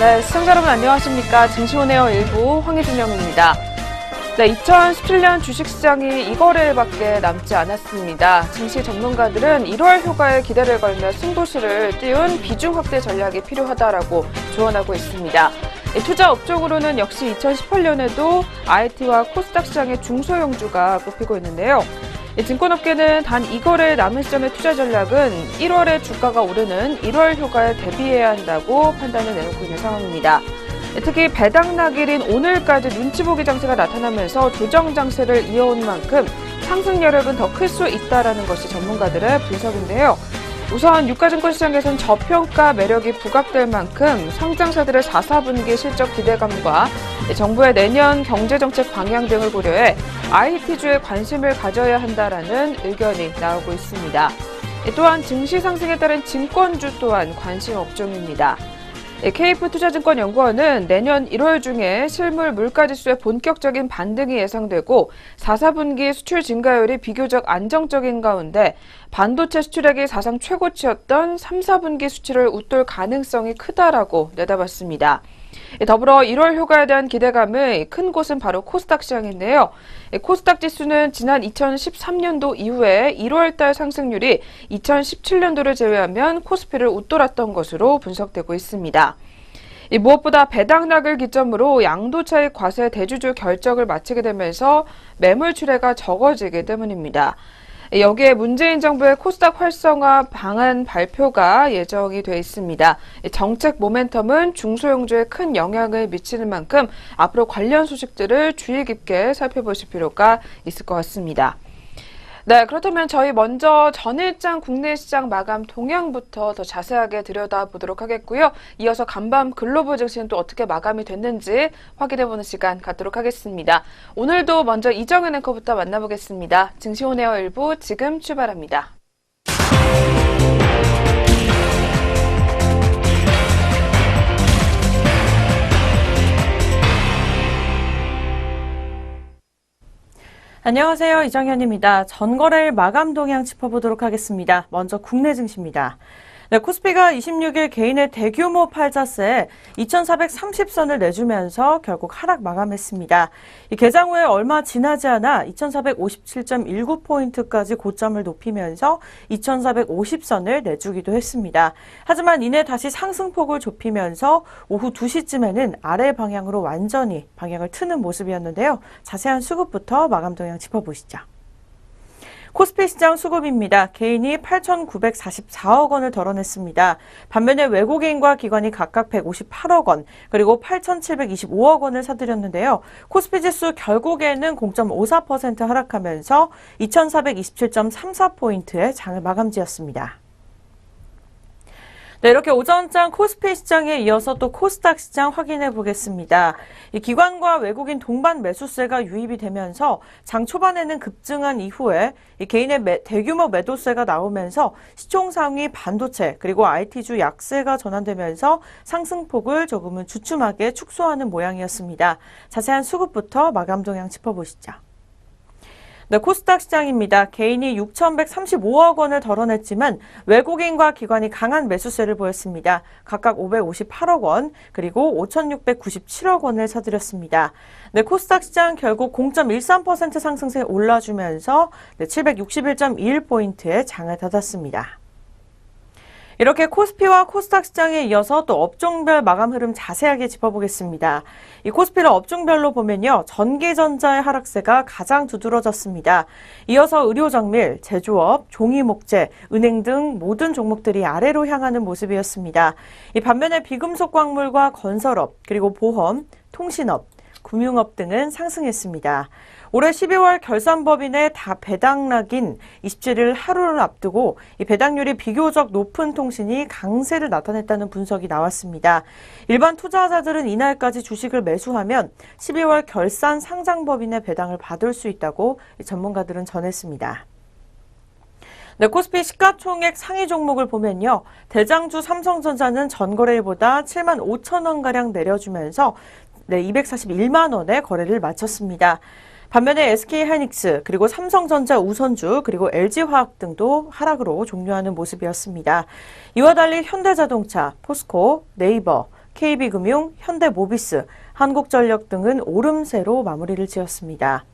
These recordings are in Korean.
네, 시청자 여러분 안녕하십니까. 증시온에어 일부 황희준영입니다. 네, 2017년 주식시장이 2거래일밖에 남지 않았습니다. 증시 전문가들은 1월 휴가에 기대를 걸며 승부수를 띄운 비중 확대 전략이 필요하다라고 조언하고 있습니다. 투자 업종으로는 역시 2018년에도 IT와 코스닥 시장의 중소형주가 꼽히고 있는데요. 증권업계는 단 2거래에 남은 시점의 투자 전략은 1월에 주가가 오르는 1월 휴가에 대비해야 한다고 판단을 내놓고 있는 상황입니다. 특히 배당 낙일인 오늘까지 눈치 보기 장세가 나타나면서 조정 장세를 이어온 만큼 상승 여력은 더 클 수 있다는 것이 전문가들의 분석인데요. 우선 유가증권 시장에선 저평가 매력이 부각될 만큼 상장사들의 4, 4분기 실적 기대감과 정부의 내년 경제정책 방향 등을 고려해 IT주에 관심을 가져야 한다라는 의견이 나오고 있습니다. 또한 증시 상승에 따른 증권주 또한 관심 업종입니다. KF투자증권연구원은 내년 1월 중에 실물 물가지수의 본격적인 반등이 예상되고 4, 4분기 수출 증가율이 비교적 안정적인 가운데 반도체 수출액이 사상 최고치였던 3, 4분기 수치를 웃돌 가능성이 크다라고 내다봤습니다. 더불어 1월 휴가에 대한 기대감의 큰 곳은 바로 코스닥 시장인데요. 코스닥 지수는 지난 2013년도 이후에 1월달 상승률이 2017년도를 제외하면 코스피를 웃돌았던 것으로 분석되고 있습니다. 무엇보다 배당락을 기점으로 양도차익 과세 대주주 결정을 마치게 되면서 매물 출회가 적어지기 때문입니다. 여기에 문재인 정부의 코스닥 활성화 방안 발표가 예정이 돼 있습니다. 정책 모멘텀은 중소형주에 큰 영향을 미치는 만큼 앞으로 관련 소식들을 주의 깊게 살펴보실 필요가 있을 것 같습니다. 네, 그렇다면 저희 먼저 전일장 국내 시장 마감 동향부터 더 자세하게 들여다보도록 하겠고요. 이어서 간밤 글로벌 증시는 또 어떻게 마감이 됐는지 확인해보는 시간 갖도록 하겠습니다. 오늘도 먼저 이정현 앵커부터 만나보겠습니다. 증시온에어 일부 지금 출발합니다. 안녕하세요. 이정현입니다. 전거래일 마감 동향 짚어보도록 하겠습니다. 먼저 국내 증시입니다. 네, 코스피가 26일 개인의 대규모 팔자세에 2,430선을 내주면서 결국 하락 마감했습니다. 이 개장 후에 얼마 지나지 않아 2,457.19포인트까지 고점을 높이면서 2,450선을 내주기도 했습니다. 하지만 이내 다시 상승폭을 좁히면서 오후 2시쯤에는 아래 방향으로 완전히 방향을 트는 모습이었는데요. 자세한 수급부터 마감 동향 짚어보시죠. 코스피 시장 수급입니다. 개인이 8,944억 원을 덜어냈습니다. 반면에 외국인과 기관이 각각 158억 원, 그리고 8,725억 원을 사들였는데요. 코스피 지수 결국에는 0.54% 하락하면서 2,427.34포인트의 장을 마감지었습니다. 네, 이렇게 오전장 코스피 시장에 이어서 또 코스닥 시장 확인해 보겠습니다. 이 기관과 외국인 동반 매수세가 유입이 되면서 장 초반에는 급증한 이후에 이 개인의 대규모 매도세가 나오면서 시총 상위 반도체 그리고 IT주 약세가 전환되면서 상승폭을 조금은 주춤하게 축소하는 모양이었습니다. 자세한 수급부터 마감 동향 짚어보시죠. 네, 코스닥 시장입니다. 개인이 6,135억 원을 덜어냈지만 외국인과 기관이 강한 매수세를 보였습니다. 각각 558억 원, 그리고 5,697억 원을 사들였습니다. 네, 코스닥 시장 결국 0.13% 상승세 올라주면서 761.21포인트의 장을 닫았습니다. 이렇게 코스피와 코스닥 시장에 이어서 또 업종별 마감 흐름 자세하게 짚어보겠습니다. 이 코스피를 업종별로 보면요. 전기전자의 하락세가 가장 두드러졌습니다. 이어서 의료정밀, 제조업, 종이목재, 은행 등 모든 종목들이 아래로 향하는 모습이었습니다. 이 반면에 비금속 광물과 건설업, 그리고 보험, 통신업, 금융업 등은 상승했습니다. 올해 12월 결산법인의 배당락인 27일 하루를 앞두고 이 배당률이 비교적 높은 통신이 강세를 나타냈다는 분석이 나왔습니다. 일반 투자자들은 이날까지 주식을 매수하면 12월 결산 상장법인의 배당을 받을 수 있다고 전문가들은 전했습니다. 네, 코스피 시가총액 상위 종목을 보면요. 대장주 삼성전자는 전거래일보다 7만 5천 원가량 내려주면서 241만 원의 거래를 마쳤습니다. 반면에 SK하이닉스, 그리고 삼성전자 우선주, 그리고 LG화학 등도 하락으로 종료하는 모습이었습니다. 이와 달리 현대자동차, 포스코, 네이버, KB금융, 현대모비스, 한국전력 등은 오름세로 마무리를 지었습니다.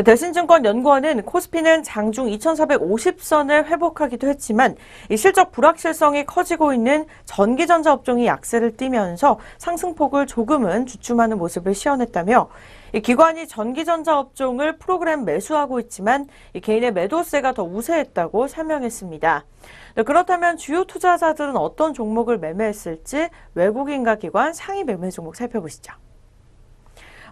대신증권연구원은 코스피는 장중 2,450선을 회복하기도 했지만 이 실적 불확실성이 커지고 있는 전기전자 업종이 약세를 띠면서 상승폭을 조금은 주춤하는 모습을 시현했다며 이 기관이 전기전자 업종을 프로그램 매수하고 있지만 이 개인의 매도세가 더 우세했다고 설명했습니다. 그렇다면 주요 투자자들은 어떤 종목을 매매했을지 외국인과 기관 상위 매매 종목 살펴보시죠.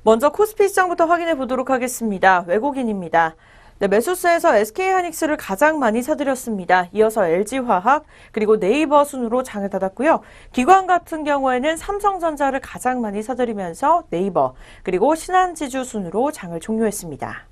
먼저 코스피 시장부터 확인해 보도록 하겠습니다. 외국인입니다. 매수세에서 SK하이닉스를 가장 많이 사들였습니다. 이어서 LG화학 그리고 네이버 순으로 장을 닫았고요. 기관 같은 경우에는 삼성전자를 가장 많이 사들이면서 네이버 그리고 신한지주 순으로 장을 종료했습니다.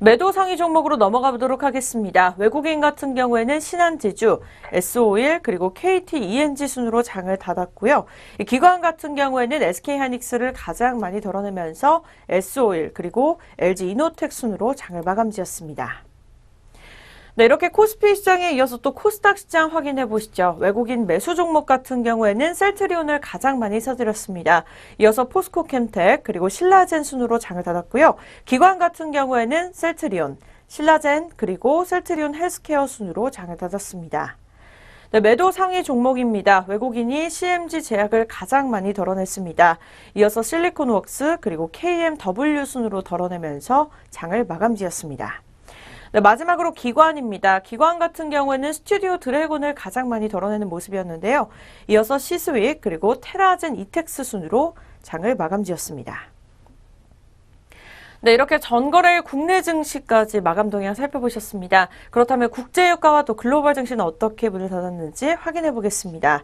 매도 상위 종목으로 넘어가 보도록 하겠습니다. 외국인 같은 경우에는 신한지주, S-오일 그리고 KT-ENG 순으로 장을 닫았고요. 기관 같은 경우에는 SK하이닉스를 가장 많이 덜어내면서 S-오일 그리고 LG이노텍 순으로 장을 마감지었습니다. 네, 이렇게 코스피 시장에 이어서 또 코스닥 시장 확인해 보시죠. 외국인 매수 종목 같은 경우에는 셀트리온을 가장 많이 사들였습니다. 이어서 포스코캠텍 그리고 신라젠 순으로 장을 닫았고요. 기관 같은 경우에는 셀트리온, 신라젠 그리고 셀트리온 헬스케어 순으로 장을 닫았습니다. 네, 매도 상위 종목입니다. 외국인이 CMG 제약을 가장 많이 덜어냈습니다. 이어서 실리콘웍스 그리고 KMW 순으로 덜어내면서 장을 마감지었습니다. 네, 마지막으로 기관입니다. 기관 같은 경우에는 스튜디오 드래곤을 가장 많이 덜어내는 모습이었는데요. 이어서 시스윅 그리고 테라젠 이텍스 순으로 장을 마감지었습니다. 네, 이렇게 전거래일 국내 증시까지 마감 동향 살펴보셨습니다. 그렇다면 국제유가와 또 글로벌 증시는 어떻게 문을 닫았는지 확인해 보겠습니다.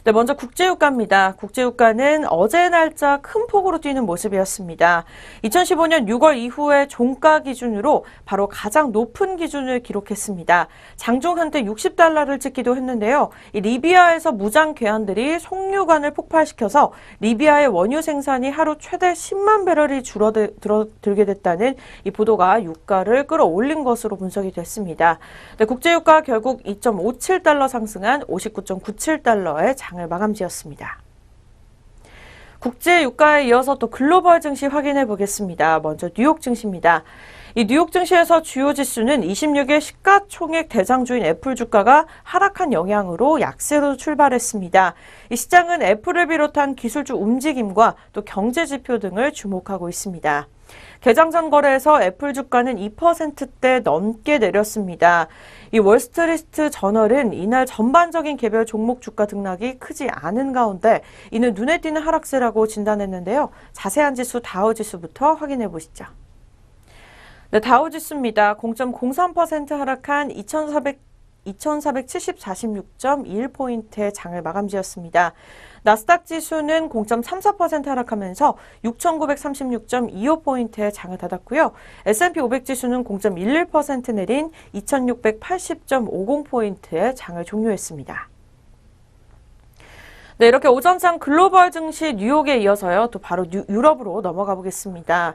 네, 먼저 국제유가입니다. 국제유가는 어제 날짜 큰 폭으로 뛰는 모습이었습니다. 2015년 6월 이후에 종가 기준으로 바로 가장 높은 기준을 기록했습니다. 장중 한때 60달러를 찍기도 했는데요. 이 리비아에서 무장 괴한들이 송유관을 폭발시켜서 리비아의 원유 생산이 하루 최대 10만 배럴이 줄어들게 됐다는 이 보도가 유가를 끌어올린 것으로 분석이 됐습니다. 네, 국제유가 결국 2.57달러 상승한 59.97달러에 장을 마감지었습니다. 국제유가에 이어서 또 글로벌 증시 확인해 보겠습니다. 먼저 뉴욕 증시입니다. 이 뉴욕 증시에서 주요 지수는 26일 시가총액 대장주인 애플 주가가 하락한 영향으로 약세로 출발했습니다. 이 시장은 애플을 비롯한 기술주 움직임과 또 경제 지표 등을 주목하고 있습니다. 개장 전 거래에서 애플 주가는 2%대 넘게 내렸습니다. 이 월스트리트 저널은 이날 전반적인 개별 종목 주가 등락이 크지 않은 가운데 이는 눈에 띄는 하락세라고 진단했는데요. 자세한 지수 다우지수부터 확인해 보시죠. 네, 다우지수입니다. 0.03% 하락한 2474.21포인트의 장을 마감지었습니다. 나스닥 지수는 0.34% 하락하면서 6936.25포인트의 장을 닫았고요. S&P 500 지수는 0.11% 내린 2680.50포인트의 장을 종료했습니다. 네, 이렇게 오전장 글로벌 증시 뉴욕에 이어서요. 또 바로 유럽으로 넘어가 보겠습니다.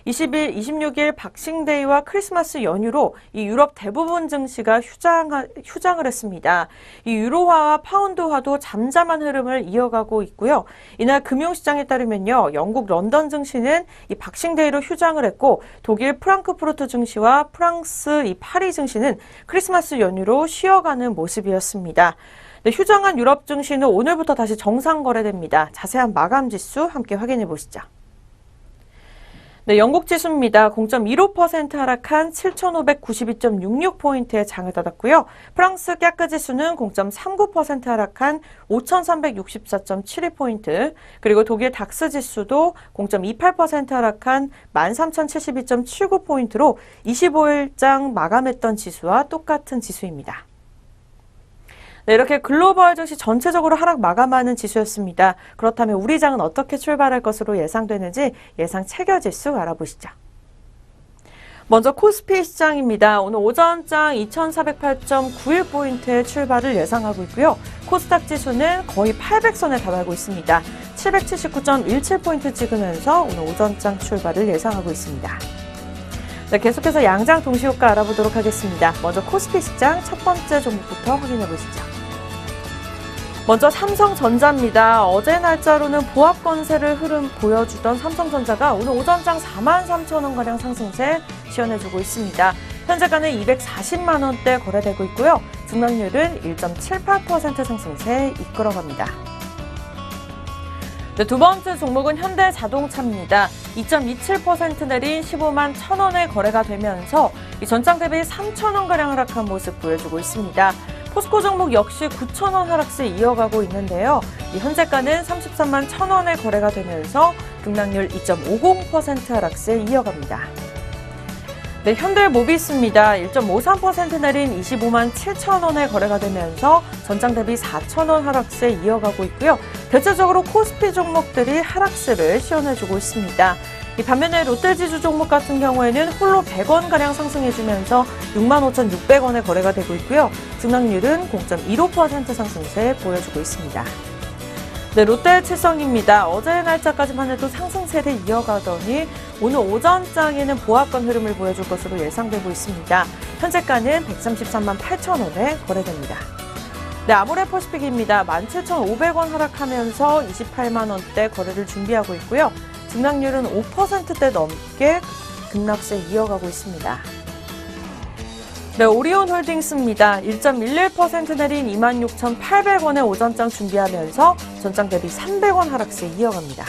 20일, 26일 박싱데이와 크리스마스 연휴로 이 유럽 대부분 증시가 휴장을 했습니다. 이 유로화와 파운드화도 잠잠한 흐름을 이어가고 있고요. 이날 금융시장에 따르면요, 영국 런던 증시는 이 박싱데이로 휴장을 했고, 독일 프랑크푸르트 증시와 프랑스 이 파리 증시는 크리스마스 연휴로 쉬어가는 모습이었습니다. 네, 휴장한 유럽 증시는 오늘부터 다시 정상 거래됩니다. 자세한 마감 지수 함께 확인해 보시죠. 네, 영국 지수입니다. 0.15% 하락한 7,592.66포인트의 장을 닫았고요. 프랑스 깍그 지수는 0.39% 하락한 5,364.72포인트, 그리고 독일 닥스 지수도 0.28% 하락한 13,072.79포인트로 25일장 마감했던 지수와 똑같은 지수입니다. 네, 이렇게 글로벌 증시 전체적으로 하락 마감하는 지수였습니다. 그렇다면 우리 장은 어떻게 출발할 것으로 예상되는지 예상 체결지수 알아보시죠. 먼저 코스피 시장입니다. 오늘 오전장 2408.91포인트의 출발을 예상하고 있고요. 코스닥 지수는 거의 800선에 달하고 있습니다. 779.17포인트 찍으면서 오늘 오전장 출발을 예상하고 있습니다. 네, 계속해서 양장 동시효과 알아보도록 하겠습니다. 먼저 코스피 시장 첫 번째 종목부터 확인해 보시죠. 먼저 삼성전자입니다. 어제 날짜로는 보합 건세를 흐름 보여주던 삼성전자가 오늘 오전장 43,000원가량 상승세 시연해주고 있습니다. 현재가는 240만 원대 거래되고 있고요. 등락률은 1.78% 상승세 이끌어갑니다. 네, 두 번째 종목은 현대자동차입니다. 2.27% 내린 15만 1,000원에 거래가 되면서 전장 대비 3,000원가량 하락한 모습 보여주고 있습니다. 포스코 종목 역시 9,000원 하락세 이어가고 있는데요. 현재가는 33만 1,000원에 거래가 되면서 등락률 2.50% 하락세 이어갑니다. 네, 현대모비스입니다. 1.53% 내린 25만 7,000원에 거래가 되면서 전장 대비 4,000원 하락세 이어가고 있고요. 대체적으로 코스피 종목들이 하락세를 시연해주고 있습니다. 반면에 롯데지주 종목 같은 경우에는 홀로 100원가량 상승해주면서 65,600원에 거래가 되고 있고요. 등락률은 0.15% 상승세 보여주고 있습니다. 네, 롯데칠성입니다. 어제 날짜까지만 해도 상승세를 이어가더니 오늘 오전장에는 보합권 흐름을 보여줄 것으로 예상되고 있습니다. 현재가는 133만 8,000원에 거래됩니다. 네, 아모레퍼시픽입니다. 17,500원 하락하면서 28만 원대 거래를 준비하고 있고요. 등락률은 5%대 넘게 급락세 이어가고 있습니다. 네, 오리온홀딩스입니다. 1.11% 내린 26,800원의 오전장 준비하면서 전장 대비 300원 하락세 이어갑니다.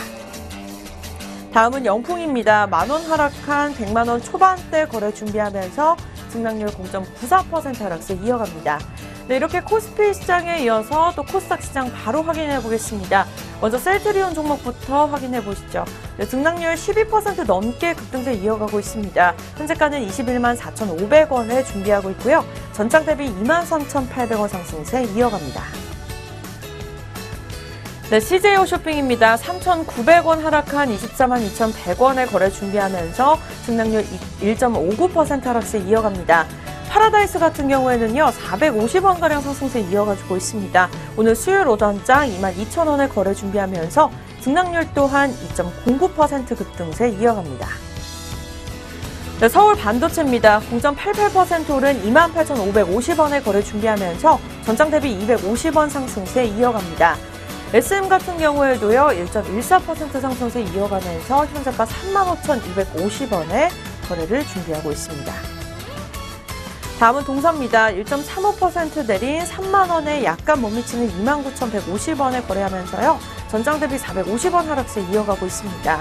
다음은 영풍입니다. 만원 하락한 100만 원 초반대 거래 준비하면서 등락률 0.94% 하락세 이어갑니다. 네, 이렇게 코스피 시장에 이어서 또 코스닥 시장 바로 확인해 보겠습니다. 먼저 셀트리온 종목부터 확인해 보시죠. 네, 등락률 12% 넘게 급등세 이어가고 있습니다. 현재가는 21만 4,500원에 준비하고 있고요. 전장 대비 23,800원 상승세 이어갑니다. 네, CJ 쇼핑입니다. 3,900원 하락한 24만 2,100원에 거래 준비하면서 등락률 1.59% 하락세 이어갑니다. 파라다이스 같은 경우에는요, 450원가량 상승세 이어가지고 있습니다. 오늘 수요일 오전장 22,000원에 거래 준비하면서 등락률 또한 2.09% 급등세 이어갑니다. 네, 서울 반도체입니다. 0.88% 오른 28,550원에 거래 준비하면서 전장 대비 250원 상승세 이어갑니다. SM 같은 경우에도요, 1.14% 상승세 이어가면서 현재가 35,250원에 거래를 준비하고 있습니다. 다음은 동사입니다. 1.35% 내린 3만 원에 약간 못 미치는 29,150원에 거래하면서요. 전장 대비 450원 하락세 이어가고 있습니다.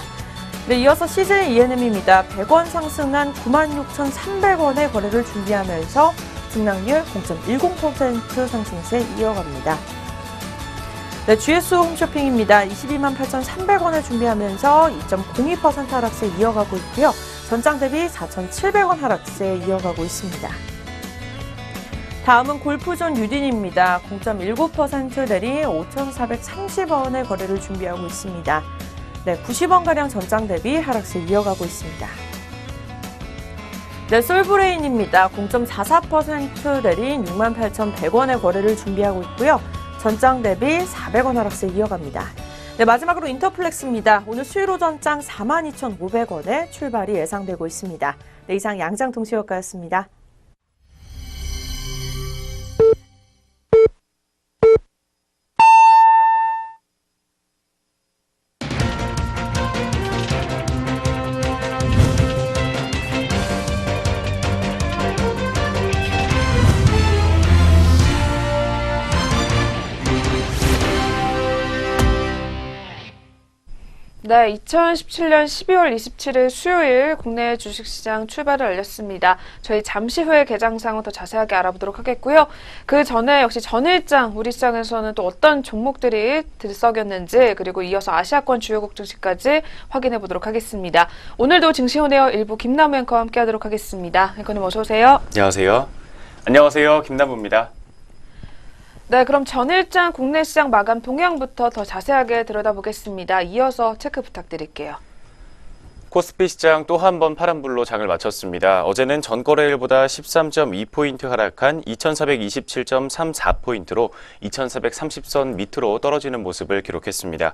네, 이어서 CJ ENM입니다. 100원 상승한 96,300원에 거래를 준비하면서 등락률 0.10% 상승세 이어갑니다. 네, GS 홈쇼핑입니다. 22만 8,300원에 준비하면서 2.02% 하락세 이어가고 있고요. 전장 대비 4,700원 하락세 이어가고 있습니다. 다음은 골프존 유딘입니다. 0.19% 내린 5,430원의 거래를 준비하고 있습니다. 네, 90원가량 전장 대비 하락세 이어가고 있습니다. 네, 솔브레인입니다. 0.44% 내린 68,100원의 거래를 준비하고 있고요. 전장 대비 400원 하락세 이어갑니다. 네, 마지막으로 인터플렉스입니다. 오늘 수요일 오전장 42,500원에 출발이 예상되고 있습니다. 네, 이상 양장동시효과였습니다. 네, 2017년 12월 27일 수요일 국내 주식시장 출발을 알렸습니다. 저희 잠시 후에 개장상을 더 자세하게 알아보도록 하겠고요. 그 전에 역시 전일장 우리 시장에서는 또 어떤 종목들이 들썩였는지 그리고 이어서 아시아권 주요국 증시까지 확인해 보도록 하겠습니다. 오늘도 증시호네어 일부 김남우 앵커와 함께하도록 하겠습니다. 앵커님 어서 오세요. 안녕하세요. 안녕하세요. 김남우입니다. 네, 그럼 전일장 국내 시장 마감 동향부터 더 자세하게 들여다보겠습니다. 이어서 체크 부탁드릴게요. 코스피 시장 또 한 번 파란불로 장을 마쳤습니다. 어제는 전거래일보다 13.2포인트 하락한 2427.34포인트로 2430선 밑으로 떨어지는 모습을 기록했습니다.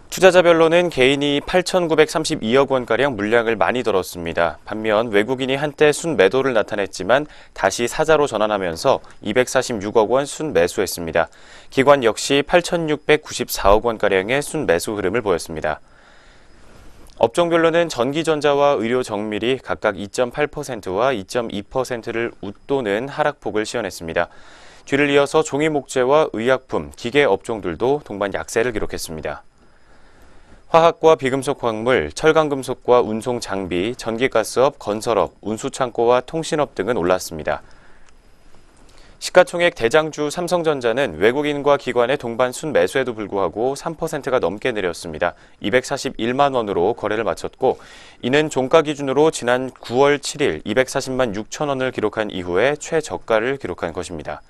투자자별로는 개인이 8,932억 원가량 물량을 많이 들었습니다. 반면 외국인이 한때 순매도를 나타냈지만 다시 사자로 전환하면서 246억 원 순매수했습니다. 기관 역시 8,694억 원가량의 순매수 흐름을 보였습니다. 업종별로는 전기전자와 의료정밀이 각각 2.8%와 2.2%를 웃도는 하락폭을 시현했습니다. 뒤를 이어서 종이목재와 의약품, 기계 업종들도 동반 약세를 기록했습니다. 화학과 비금속 광물, 철강금속과 운송장비, 전기가스업, 건설업, 운수창고와 통신업 등은 올랐습니다. 시가총액 대장주 삼성전자는 외국인과 기관의 동반 순매수에도 불구하고 3%가 넘게 내렸습니다. 241만 원으로 거래를 마쳤고, 이는 종가 기준으로 지난 9월 7일 240만 6천 원을 기록한 이후에 최저가를 기록한 것입니다.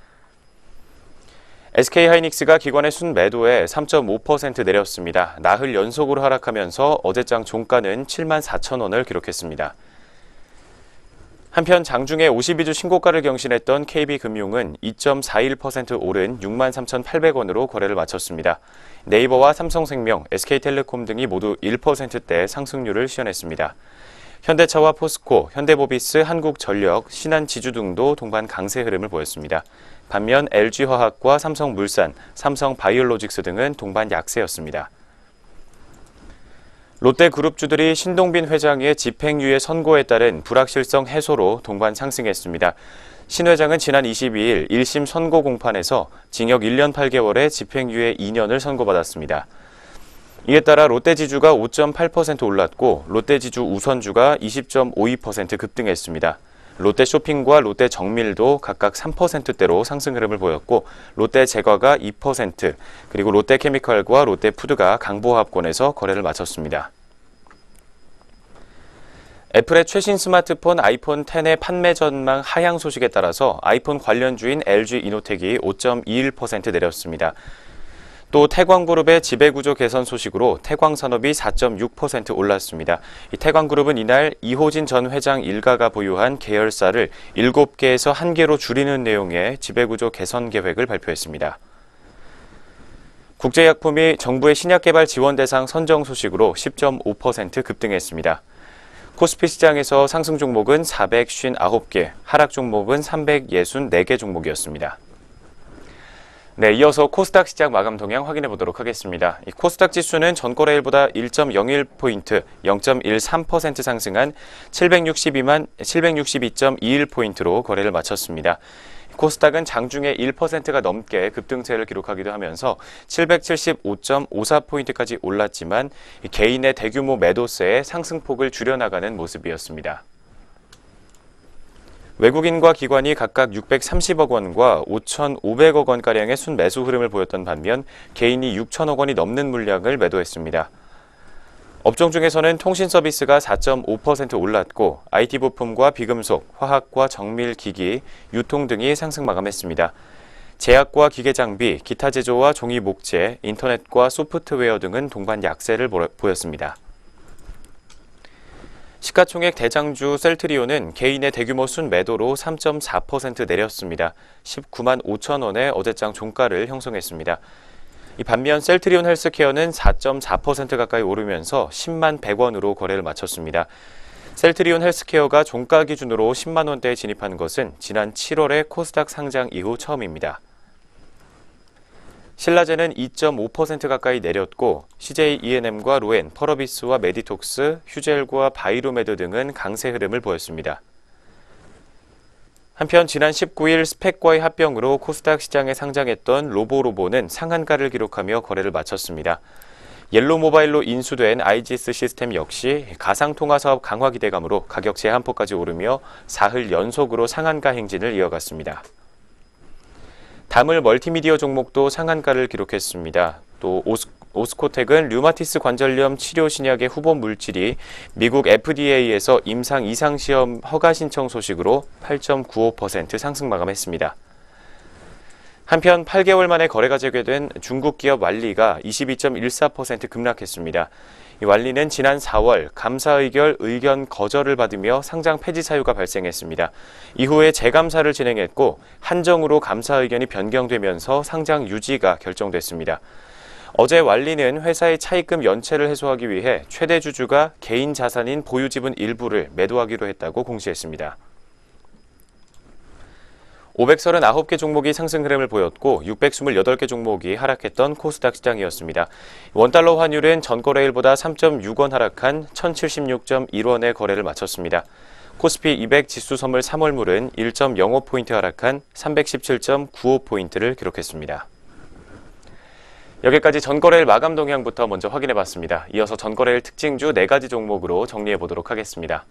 SK하이닉스가 기관의 순매도에 3.5% 내렸습니다. 나흘 연속으로 하락하면서 어제장 종가는 7만 4천 원을 기록했습니다. 한편 장중에 52주 신고가를 경신했던 KB금융은 2.41% 오른 6만 3,800원으로 거래를 마쳤습니다. 네이버와 삼성생명, SK텔레콤 등이 모두 1%대 상승률을 시현했습니다. 현대차와 포스코, 현대모비스, 한국전력, 신한지주 등도 동반 강세 흐름을 보였습니다. 반면 LG화학과 삼성물산, 삼성바이오로직스 등은 동반 약세였습니다. 롯데그룹주들이 신동빈 회장의 집행유예 선고에 따른 불확실성 해소로 동반 상승했습니다. 신 회장은 지난 22일 1심 선고 공판에서 징역 1년 8개월에 집행유예 2년을 선고받았습니다. 이에 따라 롯데지주가 5.8% 올랐고 롯데지주 우선주가 20.52% 급등했습니다. 롯데쇼핑과 롯데정밀도 각각 3%대로 상승 흐름을 보였고 롯데제과가 2%, 그리고 롯데케미칼과 롯데푸드가 강보합권에서 거래를 마쳤습니다. 애플의 최신 스마트폰 아이폰 X의 판매 전망 하향 소식에 따라서 아이폰 관련주인 LG이노텍이 5.21% 내렸습니다. 또 태광그룹의 지배구조 개선 소식으로 태광산업이 4.6% 올랐습니다. 이 태광그룹은 이날 이호진 전 회장 일가가 보유한 계열사를 7개에서 1개로 줄이는 내용의 지배구조 개선 계획을 발표했습니다. 국제약품이 정부의 신약개발 지원 대상 선정 소식으로 10.5% 급등했습니다. 코스피 시장에서 상승 종목은 459개, 하락 종목은 364개 종목이었습니다. 네, 이어서 코스닥 시장 마감 동향 확인해 보도록 하겠습니다. 이 코스닥 지수는 전거래일보다 1.01포인트, 0.13% 상승한 762.21포인트로 거래를 마쳤습니다. 코스닥은 장중에 1%가 넘게 급등세를 기록하기도 하면서 775.54포인트까지 올랐지만 개인의 대규모 매도세에 상승폭을 줄여나가는 모습이었습니다. 외국인과 기관이 각각 630억 원과 5,500억 원가량의 순매수 흐름을 보였던 반면 개인이 6천억 원이 넘는 물량을 매도했습니다. 업종 중에서는 통신 서비스가 4.5% 올랐고 IT 부품과 비금속, 화학과 정밀기기, 유통 등이 상승 마감했습니다. 제약과 기계장비, 기타 제조와 종이 목재, 인터넷과 소프트웨어 등은 동반 약세를 보였습니다. 시가총액 대장주 셀트리온은 개인의 대규모 순매도로 3.4% 내렸습니다. 19만 5천 원의 어제장 종가를 형성했습니다. 이 반면 셀트리온 헬스케어는 4.4% 가까이 오르면서 10만 100원으로 거래를 마쳤습니다. 셀트리온 헬스케어가 종가 기준으로 10만 원대에 진입한 것은 지난 7월의 코스닥 상장 이후 처음입니다. 신라제는 2.5% 가까이 내렸고 CJ E&M과 로엔, 펄어비스와 메디톡스, 휴젤과 바이로메드 등은 강세 흐름을 보였습니다. 한편 지난 19일 스펙과의 합병으로 코스닥 시장에 상장했던 로보로보는 상한가를 기록하며 거래를 마쳤습니다. 옐로모바일로 인수된 IGS 시스템 역시 가상통화사업 강화 기대감으로 가격 제한폭까지 오르며 사흘 연속으로 상한가 행진을 이어갔습니다. 다물 멀티미디어 종목도 상한가를 기록했습니다. 또 오스코텍은 류마티스 관절염 치료 신약의 후보 물질이 미국 FDA에서 임상 이상 시험 허가 신청 소식으로 8.95% 상승 마감했습니다. 한편 8개월 만에 거래가 재개된 중국 기업 왈리가 22.14% 급락했습니다. 이 왈리는 지난 4월 감사의결 의견 거절을 받으며 상장 폐지 사유가 발생했습니다. 이후에 재감사를 진행했고 한정으로 감사 의견이 변경되면서 상장 유지가 결정됐습니다. 어제 완리는 회사의 차입금 연체를 해소하기 위해 최대 주주가 개인 자산인 보유지분 일부를 매도하기로 했다고 공시했습니다. 539개 종목이 상승 흐름을 보였고 628개 종목이 하락했던 코스닥 시장이었습니다. 원달러 환율은 전거래일보다 3.6원 하락한 1076.1원의 거래를 마쳤습니다. 코스피 200 지수 선물 3월물은 1.05포인트 하락한 317.95포인트를 기록했습니다. 여기까지 전거래일 마감 동향부터 먼저 확인해봤습니다. 이어서 전거래일 특징주 4가지 종목으로 정리해보도록 하겠습니다.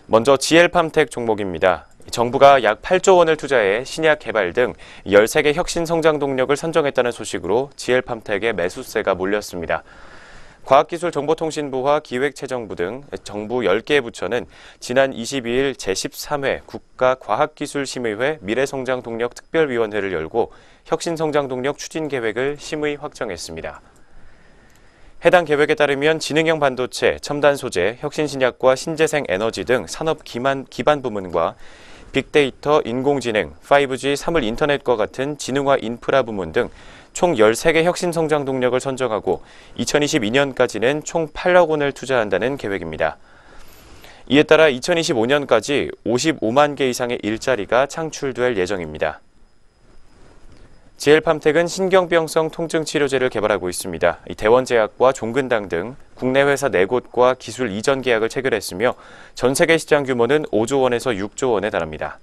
먼저 GL팜텍 종목입니다. 정부가 약 8조 원을 투자해 신약 개발 등 13개 혁신 성장 동력을 선정했다는 소식으로 GL팜텍의 매수세가 몰렸습니다. 과학기술정보통신부와 기획재정부 등 정부 10개의 부처는 지난 22일 제13회 국가과학기술심의회 미래성장동력 특별위원회를 열고 혁신성장동력 추진계획을 심의 확정했습니다. 해당 계획에 따르면 지능형 반도체, 첨단 소재, 혁신신약과 신재생 에너지 등 산업 기반 부문과 빅데이터, 인공지능, 5G, 사물 인터넷과 같은 지능화 인프라 부문 등 총 13개 혁신 성장 동력을 선정하고 2022년까지는 총 8억 원을 투자한다는 계획입니다. 이에 따라 2025년까지 55만 개 이상의 일자리가 창출될 예정입니다. GL팜텍은 신경병성 통증 치료제를 개발하고 있습니다. 대원제약과 종근당 등 국내 회사 4곳과 기술 이전 계약을 체결했으며 전 세계 시장 규모는 5조 원에서 6조 원에 달합니다.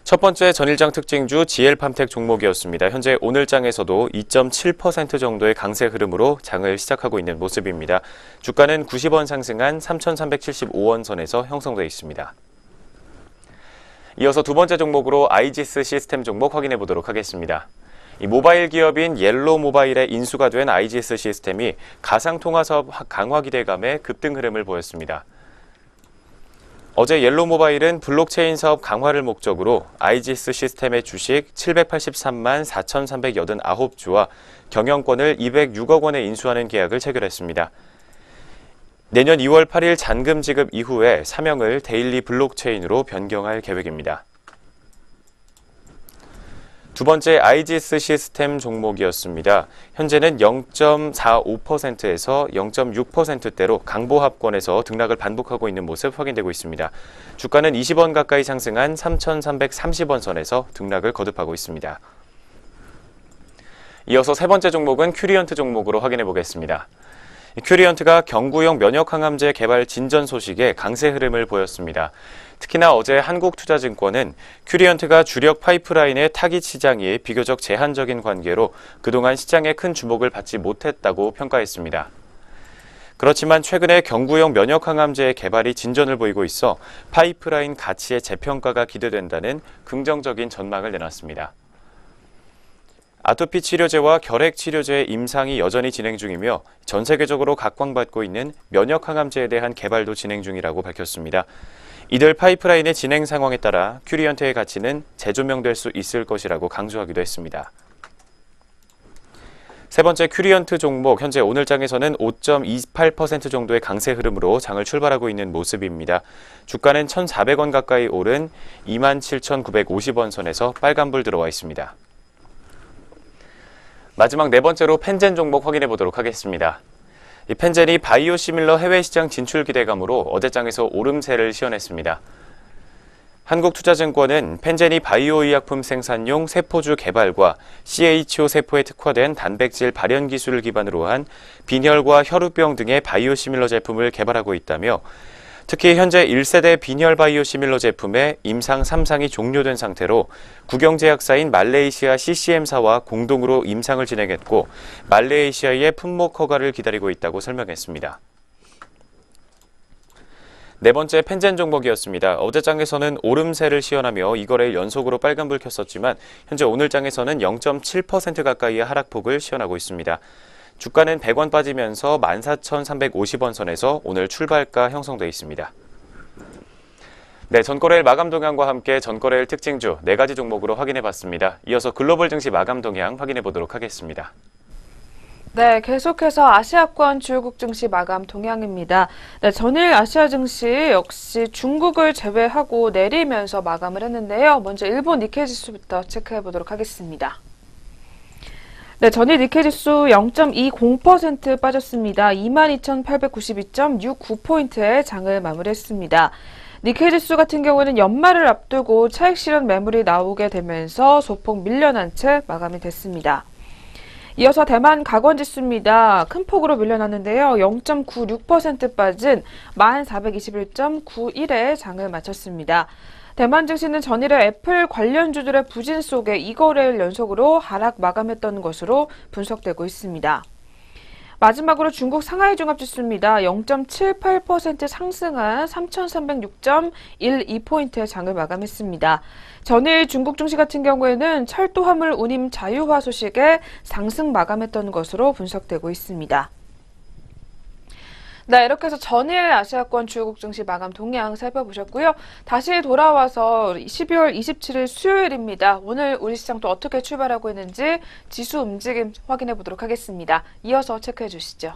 첫 번째 전일장 특징주 GL팜텍 종목이었습니다. 현재 오늘장에서도 2.7% 정도의 강세 흐름으로 장을 시작하고 있는 모습입니다. 주가는 90원 상승한 3,375원 선에서 형성되어 있습니다. 이어서 두 번째 종목으로 아이지스 시스템 종목 확인해 보도록 하겠습니다. 이 모바일 기업인 옐로우 모바일에 인수가 된 아이지스 시스템이 가상통화 사업 강화 기대감에 급등 흐름을 보였습니다. 어제 옐로우 모바일은 블록체인 사업 강화를 목적으로 아이지스 시스템의 주식 783만 4,389주와 경영권을 206억 원에 인수하는 계약을 체결했습니다. 내년 2월 8일 잔금 지급 이후에 사명을 데일리 블록체인으로 변경할 계획입니다. 두 번째 아이지스 시스템 종목이었습니다. 현재는 0.45%에서 0.6%대로 강보합권에서 등락을 반복하고 있는 모습 확인되고 있습니다. 주가는 20원 가까이 상승한 3,330원 선에서 등락을 거듭하고 있습니다. 이어서 세 번째 종목은 큐리언트 종목으로 확인해 보겠습니다. 큐리언트가 경구용 면역항암제 개발 진전 소식에 강세 흐름을 보였습니다. 특히나 어제 한국투자증권은 큐리언트가 주력 파이프라인의 타깃 시장이 비교적 제한적인 관계로 그동안 시장에 큰 주목을 받지 못했다고 평가했습니다. 그렇지만 최근에 경구용 면역항암제의 개발이 진전을 보이고 있어 파이프라인 가치의 재평가가 기대된다는 긍정적인 전망을 내놨습니다. 아토피 치료제와 결핵 치료제의 임상이 여전히 진행 중이며 전 세계적으로 각광받고 있는 면역항암제에 대한 개발도 진행 중이라고 밝혔습니다. 이들 파이프라인의 진행 상황에 따라 큐리언트의 가치는 재조명될 수 있을 것이라고 강조하기도 했습니다. 세 번째 큐리언트 종목, 현재 오늘장에서는 5.28% 정도의 강세 흐름으로 장을 출발하고 있는 모습입니다. 주가는 1,400원 가까이 오른 27,950원 선에서 빨간불 들어와 있습니다. 마지막 네 번째로 펜젠 종목 확인해 보도록 하겠습니다. 이 펜젠이 바이오시밀러 해외 시장 진출 기대감으로 어제장에서 오름세를 시현했습니다. 한국투자증권은 펜젠이 바이오의약품 생산용 세포주 개발과 CHO 세포에 특화된 단백질 발현 기술을 기반으로 한 빈혈과 혈우병 등의 바이오시밀러 제품을 개발하고 있다며 특히 현재 1세대 빈혈 바이오시밀러 제품의 임상 3상이 종료된 상태로 국영제약사인 말레이시아 CCM사와 공동으로 임상을 진행했고 말레이시아의 품목 허가를 기다리고 있다고 설명했습니다. 네 번째 펜젠 종목이었습니다. 어제장에서는 오름세를 시현하며 이거래일 연속으로 빨간불 켰었지만 현재 오늘장에서는 0.7% 가까이의 하락폭을 시현하고 있습니다. 주가는 100원 빠지면서 14,350원 선에서 오늘 출발가 형성되어 있습니다. 네, 전거래일 마감 동향과 함께 전거래일 특징주 4가지 종목으로 확인해봤습니다. 이어서 글로벌 증시 마감 동향 확인해보도록 하겠습니다. 네, 계속해서 아시아권 주요국 증시 마감 동향입니다. 네, 전일 아시아 증시 역시 중국을 제외하고 내리면서 마감을 했는데요. 먼저 일본 니케이 지수부터 체크해 보도록 하겠습니다. 네, 전일 니케이 지수 0.20% 빠졌습니다. 22,892.69포인트의 장을 마무리했습니다. 니케이 지수 같은 경우는 연말을 앞두고 차익 실현 매물이 나오게 되면서 소폭 밀려난 채 마감이 됐습니다. 이어서 대만 각원 지수입니다. 큰 폭으로 밀려났는데요. 0.96% 빠진 1421.91에 장을 마쳤습니다. 대만 증시는 전일에 애플 관련주들의 부진 속에 2거래일 연속으로 하락 마감했던 것으로 분석되고 있습니다. 마지막으로 중국 상하이 종합지수입니다. 0.78% 상승한 3,306.12포인트의 장을 마감했습니다. 전일 중국 증시 같은 경우에는 철도 화물 운임 자유화 소식에 상승 마감했던 것으로 분석되고 있습니다. 네, 이렇게 해서 전일 아시아권 주요국 증시 마감 동향 살펴보셨고요. 다시 돌아와서 12월 27일 수요일입니다. 오늘 우리 시장 또 어떻게 출발하고 있는지 지수 움직임 확인해 보도록 하겠습니다. 이어서 체크해 주시죠.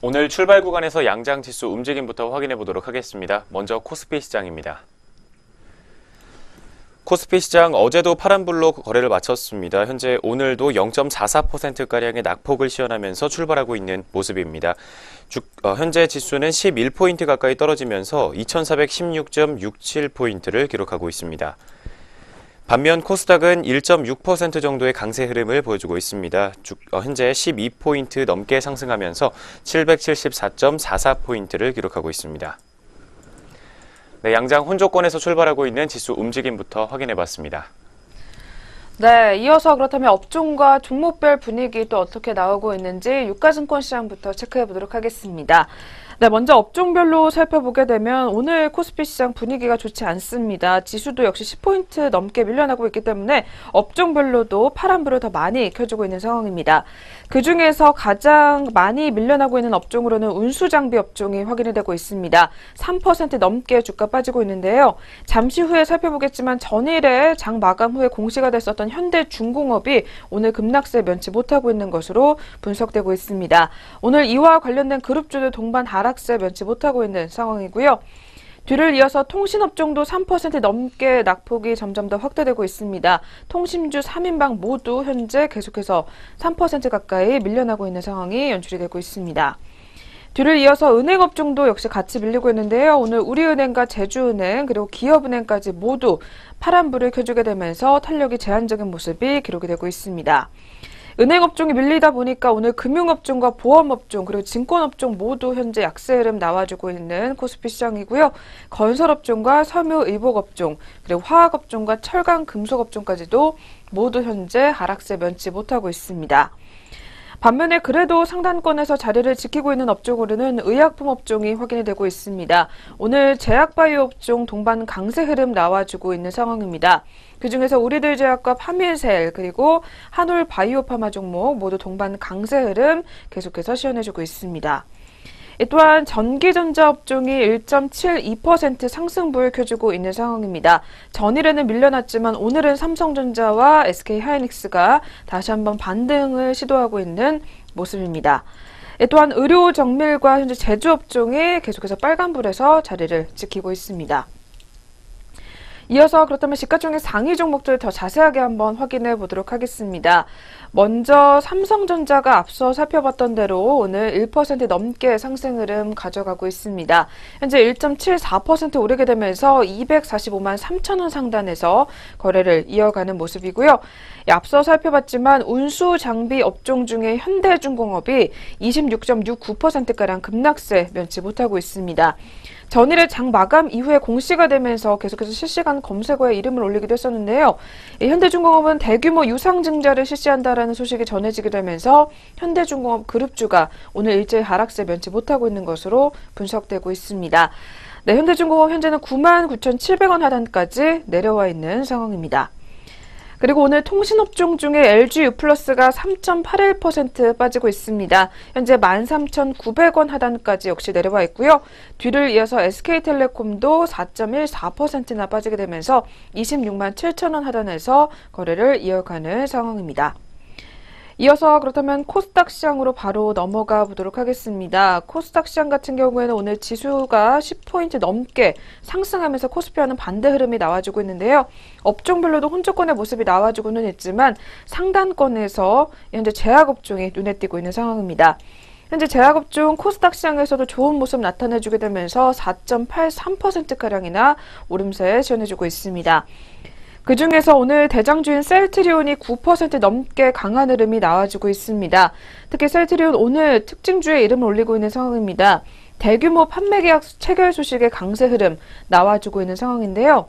오늘 출발 구간에서 양장 지수 움직임부터 확인해 보도록 하겠습니다. 먼저 코스피 시장입니다. 코스피 시장 어제도 파란불로 거래를 마쳤습니다. 현재 오늘도 0.44%가량의 낙폭을 시현하면서 출발하고 있는 모습입니다. 현재 지수는 11포인트 가까이 떨어지면서 2416.67포인트를 기록하고 있습니다. 반면 코스닥은 1.6% 정도의 강세 흐름을 보여주고 있습니다. 현재 12포인트 넘게 상승하면서 774.44포인트를 기록하고 있습니다. 네, 양장 혼조권에서 출발하고 있는 지수 움직임부터 확인해봤습니다. 네, 이어서 그렇다면 업종과 종목별 분위기 또 어떻게 나오고 있는지 유가증권 시장부터 체크해 보도록 하겠습니다. 네, 먼저 업종별로 살펴보게 되면 오늘 코스피 시장 분위기가 좋지 않습니다. 지수도 역시 10포인트 넘게 밀려나고 있기 때문에 업종별로도 파란불을 더 많이 켜주고 있는 상황입니다. 그중에서 가장 많이 밀려나고 있는 업종으로는 운수장비 업종이 확인이 되고 있습니다. 3% 넘게 주가 빠지고 있는데요. 잠시 후에 살펴보겠지만 전일에 장 마감 후에 공시가 됐었던 현대중공업이 오늘 급락세 면치 못하고 있는 것으로 분석되고 있습니다. 오늘 이와 관련된 그룹주들 동반 하락세 면치 못하고 있는 상황이고요. 뒤를 이어서 통신업종도 3% 넘게 낙폭이 점점 더 확대되고 있습니다. 통신주 3인방 모두 현재 계속해서 3% 가까이 밀려나고 있는 상황이 연출이 되고 있습니다. 뒤를 이어서 은행업종도 역시 같이 밀리고 있는데요. 오늘 우리은행과 제주은행 그리고 기업은행까지 모두 파란불을 켜주게 되면서 탄력이 제한적인 모습이 기록이 되고 있습니다. 은행업종이 밀리다 보니까 오늘 금융업종과 보험업종 그리고 증권업종 모두 현재 약세 흐름 나와주고 있는 코스피 시장이고요. 건설업종과 섬유의복업종 그리고 화학업종과 철강 금속업종까지도 모두 현재 하락세 면치 못하고 있습니다. 반면에 그래도 상단권에서 자리를 지키고 있는 업종으로는 의약품 업종이 확인이 되고 있습니다. 오늘 제약바이오 업종 동반 강세 흐름 나와주고 있는 상황입니다. 그중에서 우리들제약과 파밀셀 그리고 한올바이오파마 종목 모두 동반 강세 흐름 계속해서 시현해주고 있습니다. 또한 전기전자 업종이 1.72% 상승분을 켜주고 있는 상황입니다. 전일에는 밀려났지만 오늘은 삼성전자와 SK하이닉스가 다시 한번 반등을 시도하고 있는 모습입니다. 또한 의료정밀과 현재 제조업종이 계속해서 빨간불에서 자리를 지키고 있습니다. 이어서 그렇다면 시가총액 상위 종목들 더 자세하게 한번 확인해 보도록 하겠습니다. 먼저 삼성전자가 앞서 살펴봤던 대로 오늘 1% 넘게 상승 흐름 가져가고 있습니다. 현재 1.74% 오르게 되면서 245만 3천 원 상단에서 거래를 이어가는 모습이고요. 앞서 살펴봤지만 운수 장비 업종 중에 현대중공업이 26.69%가량 급락세 면치 못하고 있습니다. 전일의 장 마감 이후에 공시가 되면서 계속해서 실시간 검색어에 이름을 올리기도 했었는데요. 현대중공업은 대규모 유상증자를 실시한다라는 소식이 전해지게 되면서 현대중공업 그룹주가 오늘 일제히 하락세 면치 못하고 있는 것으로 분석되고 있습니다. 네, 현대중공업 현재는 99,700원 하단까지 내려와 있는 상황입니다. 그리고 오늘 통신업종 중에 LG유플러스가 3.81% 빠지고 있습니다. 현재 13,900원 하단까지 역시 내려와 있고요. 뒤를 이어서 SK텔레콤도 4.14%나 빠지게 되면서 26만 7천 원 하단에서 거래를 이어가는 상황입니다. 이어서 그렇다면 코스닥 시장으로 바로 넘어가 보도록 하겠습니다. 코스닥 시장 같은 경우에는 오늘 지수가 10포인트 넘게 상승하면서 코스피와는 반대 흐름이 나와주고 있는데요. 업종별로도 혼조권의 모습이 나와주고는 있지만 상단권에서 현재 제약업종이 눈에 띄고 있는 상황입니다. 현재 제약업종 코스닥 시장에서도 좋은 모습 나타내주게 되면서 4.83%가량이나 오름세에 시현해주고 있습니다. 그중에서 오늘 대장주인 셀트리온이 9% 넘게 강한 흐름이 나와주고 있습니다. 특히 셀트리온 오늘 특징주에 이름을 올리고 있는 상황입니다. 대규모 판매 계약 체결 소식의 강세 흐름 나와주고 있는 상황인데요.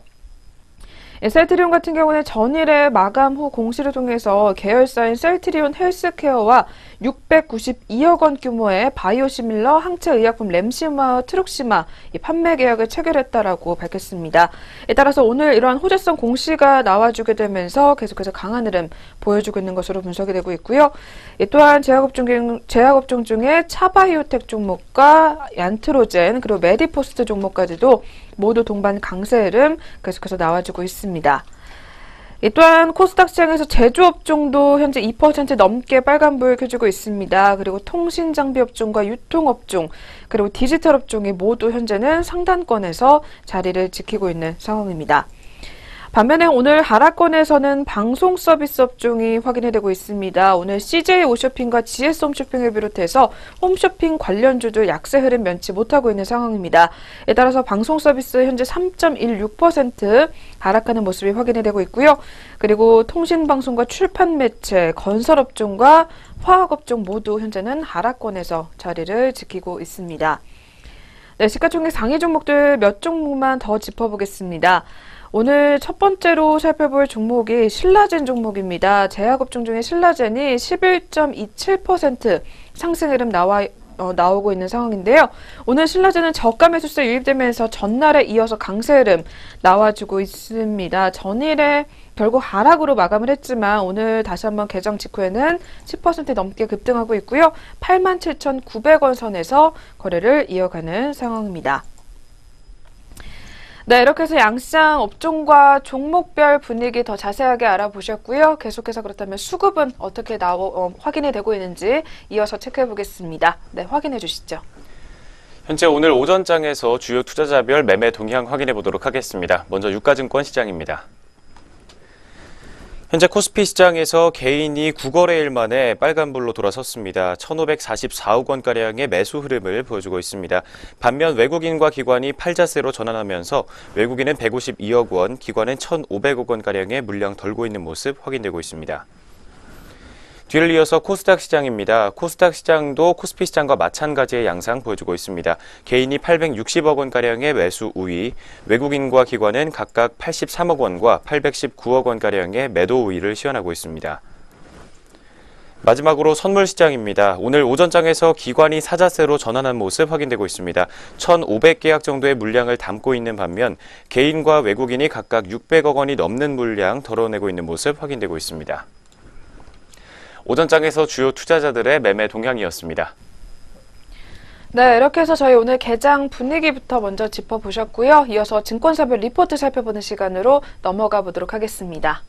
셀트리온 같은 경우는 전일에 마감 후 공시를 통해서 계열사인 셀트리온 헬스케어와 692억 원 규모의 바이오시밀러 항체 의약품 램시마와 트룩시마 판매 계약을 체결했다라고 밝혔습니다. 따라서 오늘 이러한 호재성 공시가 나와주게 되면서 계속해서 강한 흐름 보여주고 있는 것으로 분석이 되고 있고요. 또한 제약업종 중에 차바이오텍 종목과 얀트로젠 그리고 메디포스트 종목까지도 모두 동반 강세 흐름 계속해서 나와주고 있습니다. 또한 코스닥 시장에서 제조업종도 현재 2% 넘게 빨간불 켜지고 있습니다. 그리고 통신장비업종과 유통업종 그리고 디지털업종이 모두 현재는 상단권에서 자리를 지키고 있는 상황입니다. 반면에 오늘 하락권에서는 방송 서비스 업종이 확인이 되고 있습니다. 오늘 CJ 홈쇼핑과 GS 홈쇼핑을 비롯해서 홈쇼핑 관련주들 약세 흐름 면치 못하고 있는 상황입니다. 따라서 방송 서비스 현재 3.16% 하락하는 모습이 확인이 되고 있고요. 그리고 통신방송과 출판 매체, 건설업종과 화학업종 모두 현재는 하락권에서 자리를 지키고 있습니다. 네, 시가총액 상위 종목들 몇 종목만 더 짚어보겠습니다. 오늘 첫 번째로 살펴볼 종목이 신라젠 종목입니다. 제약업종 중에 신라젠이 11.27% 상승 흐름 나오고 있는 상황인데요. 오늘 신라젠은 저가 매수세 유입되면서 전날에 이어서 강세 흐름 나와주고 있습니다. 전일에 결국 하락으로 마감을 했지만 오늘 다시 한번 개장 직후에는 10% 넘게 급등하고 있고요. 87,900원 선에서 거래를 이어가는 상황입니다. 네, 이렇게 해서 양시장 업종과 종목별 분위기 더 자세하게 알아보셨고요. 계속해서 그렇다면 수급은 어떻게 확인이 되고 있는지 이어서 체크해 보겠습니다. 네, 확인해 주시죠. 현재 오늘 오전장에서 주요 투자자별 매매 동향 확인해 보도록 하겠습니다. 먼저 유가증권 시장입니다. 현재 코스피 시장에서 개인이 9거래일 만에 빨간불로 돌아섰습니다. 1,544억 원가량의 매수 흐름을 보여주고 있습니다. 반면 외국인과 기관이 팔자세로 전환하면서 외국인은 152억 원, 기관은 1,500억 원가량의 물량 덜고 있는 모습 확인되고 있습니다. 뒤를 이어서 코스닥 시장입니다. 코스닥 시장도 코스피 시장과 마찬가지의 양상 보여주고 있습니다. 개인이 860억 원가량의 매수 우위, 외국인과 기관은 각각 83억 원과 819억 원가량의 매도 우위를 시현하고 있습니다. 마지막으로 선물 시장입니다. 오늘 오전장에서 기관이 사자세로 전환한 모습 확인되고 있습니다. 1,500계약 정도의 물량을 담고 있는 반면 개인과 외국인이 각각 600억 원이 넘는 물량 덜어내고 있는 모습 확인되고 있습니다. 오전장에서 주요 투자자들의 매매 동향이었습니다. 네, 이렇게 해서 저희 오늘 개장 분위기부터 먼저 짚어보셨고요. 이어서 증권사별 리포트 살펴보는 시간으로 넘어가 보도록 하겠습니다.